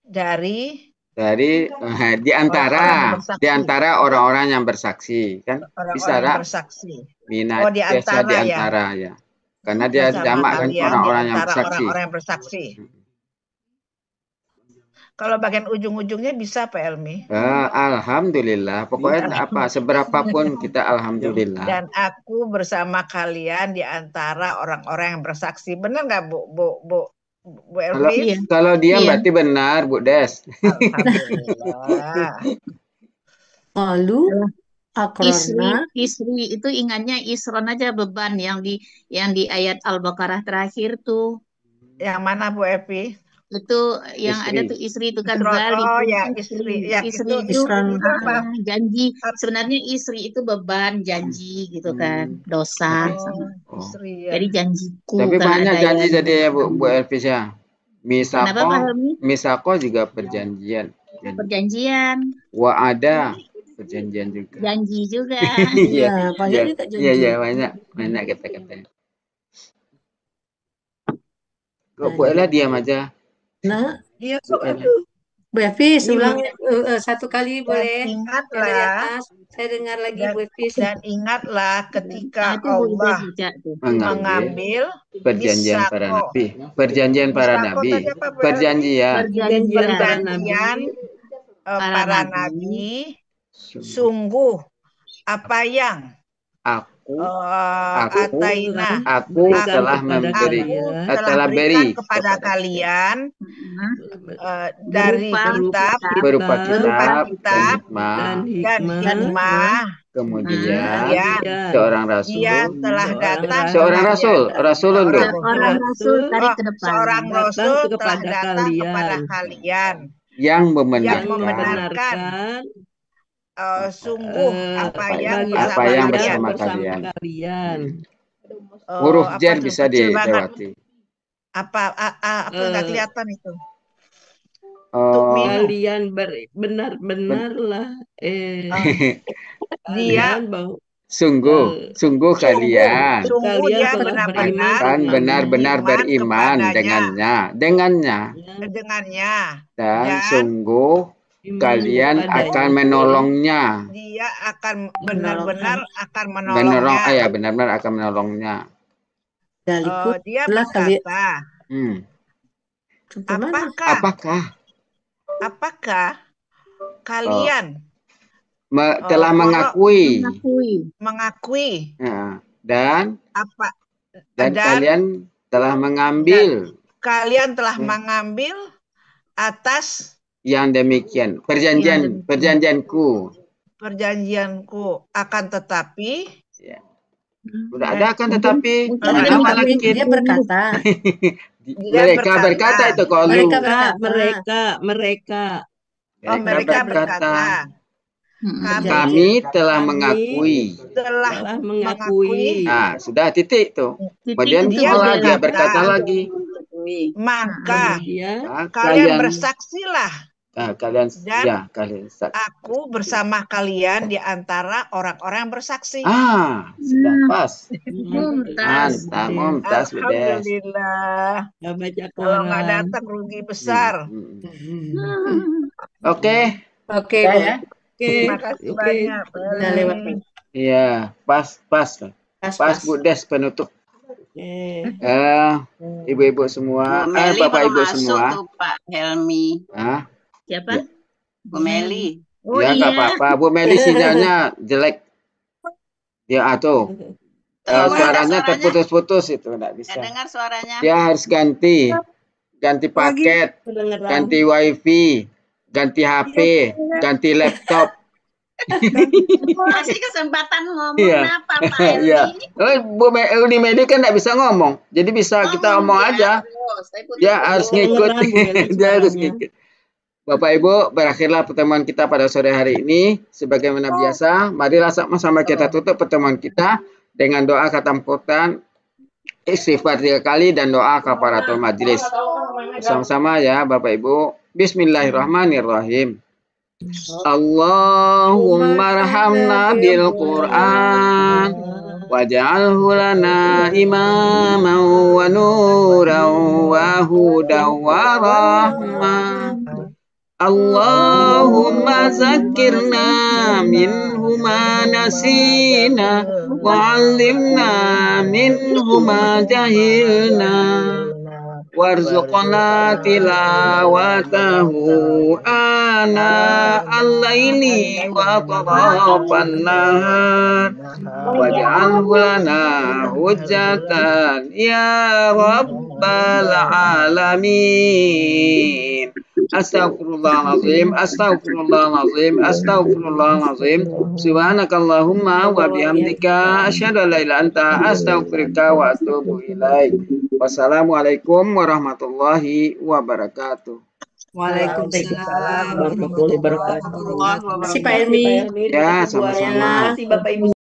dari
di antara orang-orang yang bersaksi kan bisa lah
di antara
ya karena dia jamak kan orang-orang yang bersaksi.
Kalau bagian ujung-ujungnya bisa Pak Helmi.
Alhamdulillah. Pokoknya seberapapun kita alhamdulillah.
Dan aku bersama kalian di antara orang-orang yang bersaksi. Benar nggak Bu Helmi?
Kalau dia berarti benar Bu Des.
Alhamdulillah.
Lalu
Isri itu ingatnya Isron aja beban yang di ayat Al-Baqarah terakhir tuh.
Yang mana Bu Epi?
Itu yang ada tuh istri itu kan
istri
itu janji. Sebenarnya istri itu beban janji gitu kan, dosa sama. Jadi janjiku.
Tapi banyak janji jadi ya Bu Elvisa. Misako juga perjanjian. Wa'ada perjanjian juga.
Janji juga.
Iya, banyak janji.
Iya, banyak kata-katanya. Kok Bu Ella diam aja?
Nah,
iya
Bu Evi, ulang satu kali boleh.
Ingatlah,
saya dengar lagi Bu Evi.
Dan ingatlah ketika Allah mengambil
perjanjian para nabi. Perjanjian para nabi. Perjanjian
para nabi. Sungguh apa yang
Aku telah memberi, telah beri
kepada kalian dari kitab
berupa kitab
dan
dan
hikmah.
Kemudian seorang rasul,
dia telah datang
seorang rasul, rasulun dulu.
Seorang rasul telah datang kepada kalian
yang membenarkan
sungguh apa yang
bersama kalian. Huruf jar bisa dilewati.
Apa nggak kelihatan itu?
Kalian benar-benarlah
dia
sungguh kalian benar-benar beriman dengannya dan sungguh kalian akan menolongnya.
Dia akan benar-benar akan menolongnya.
Benar-benar akan menolongnya.
Dia berkata, apakah kalian
telah mengakui dan kalian telah mengambil atas yang demikian perjanjianku
akan tetapi
udah ada akan tetapi
dia berkata
mereka berkata itu kalau
mereka berkata
kami telah mengakui. Nah, sudah titik tuh. Kemudian malah dia berkata lagi.
Maka kalian bersaksilah.
Kalian saksi.
Aku bersama kalian di antara orang-orang yang bersaksi.
Sudah pas.
Mumtaz. Alhamdulillah. Kalau nggak datang rugi besar.
Oke.
Terima kasih banyak.
Iya, pas Bu Des penutup. Ibu-ibu semua, bapak-ibu semua.
Pak Helmi.
Siapa?
Bu Meli.
Ya nggak apa-apa, Bu Meli sinyalnya jelek. Ya tuh. Suaranya terputus-putus itu nggak bisa.
Dengar suaranya.
Dia harus ganti paket, ganti wifi, ganti HP, ganti laptop.
Kasih kesempatan ngomong apa Pak Helmi?
Bu Meli kan nggak bisa ngomong, jadi bisa kita ngomong aja. Dia harus ngikut. Dia harus ngikut. Bapak Ibu, berakhirlah pertemuan kita pada sore hari ini. Sebagaimana biasa, marilah sama-sama kita tutup pertemuan kita dengan doa khatam Quran, istighfar 3 kali dan doa kafaratul majlis. Sama-sama ya Bapak Ibu. Bismillahirrahmanirrahim. Allahumma arhamna bil Qur'an waj'alhu lana imaman wa nuran wa hudan wa rahmah. Allahumma zakirna minhu ma nasina wa 'allimna minhu ma jahilna warzuqna tilawatahu ana al-laili wa atrafan nahar waj'alhu lana hujjatan ya rabbal alamin. Astaghfirullahalazim, astaghfirullahalazim. Subhanakallahumma wa bihamdika asyhadu an la ilaha illa anta astaghfiruka wa atubu ilaik. Wassalamualaikum warahmatullahi wabarakatuh.
Waalaikumsalam warahmatullahi wabarakatuh.
Terima kasih Pak Helmi.
Ya, sama-sama.
Terima kasih Bapak Ibu.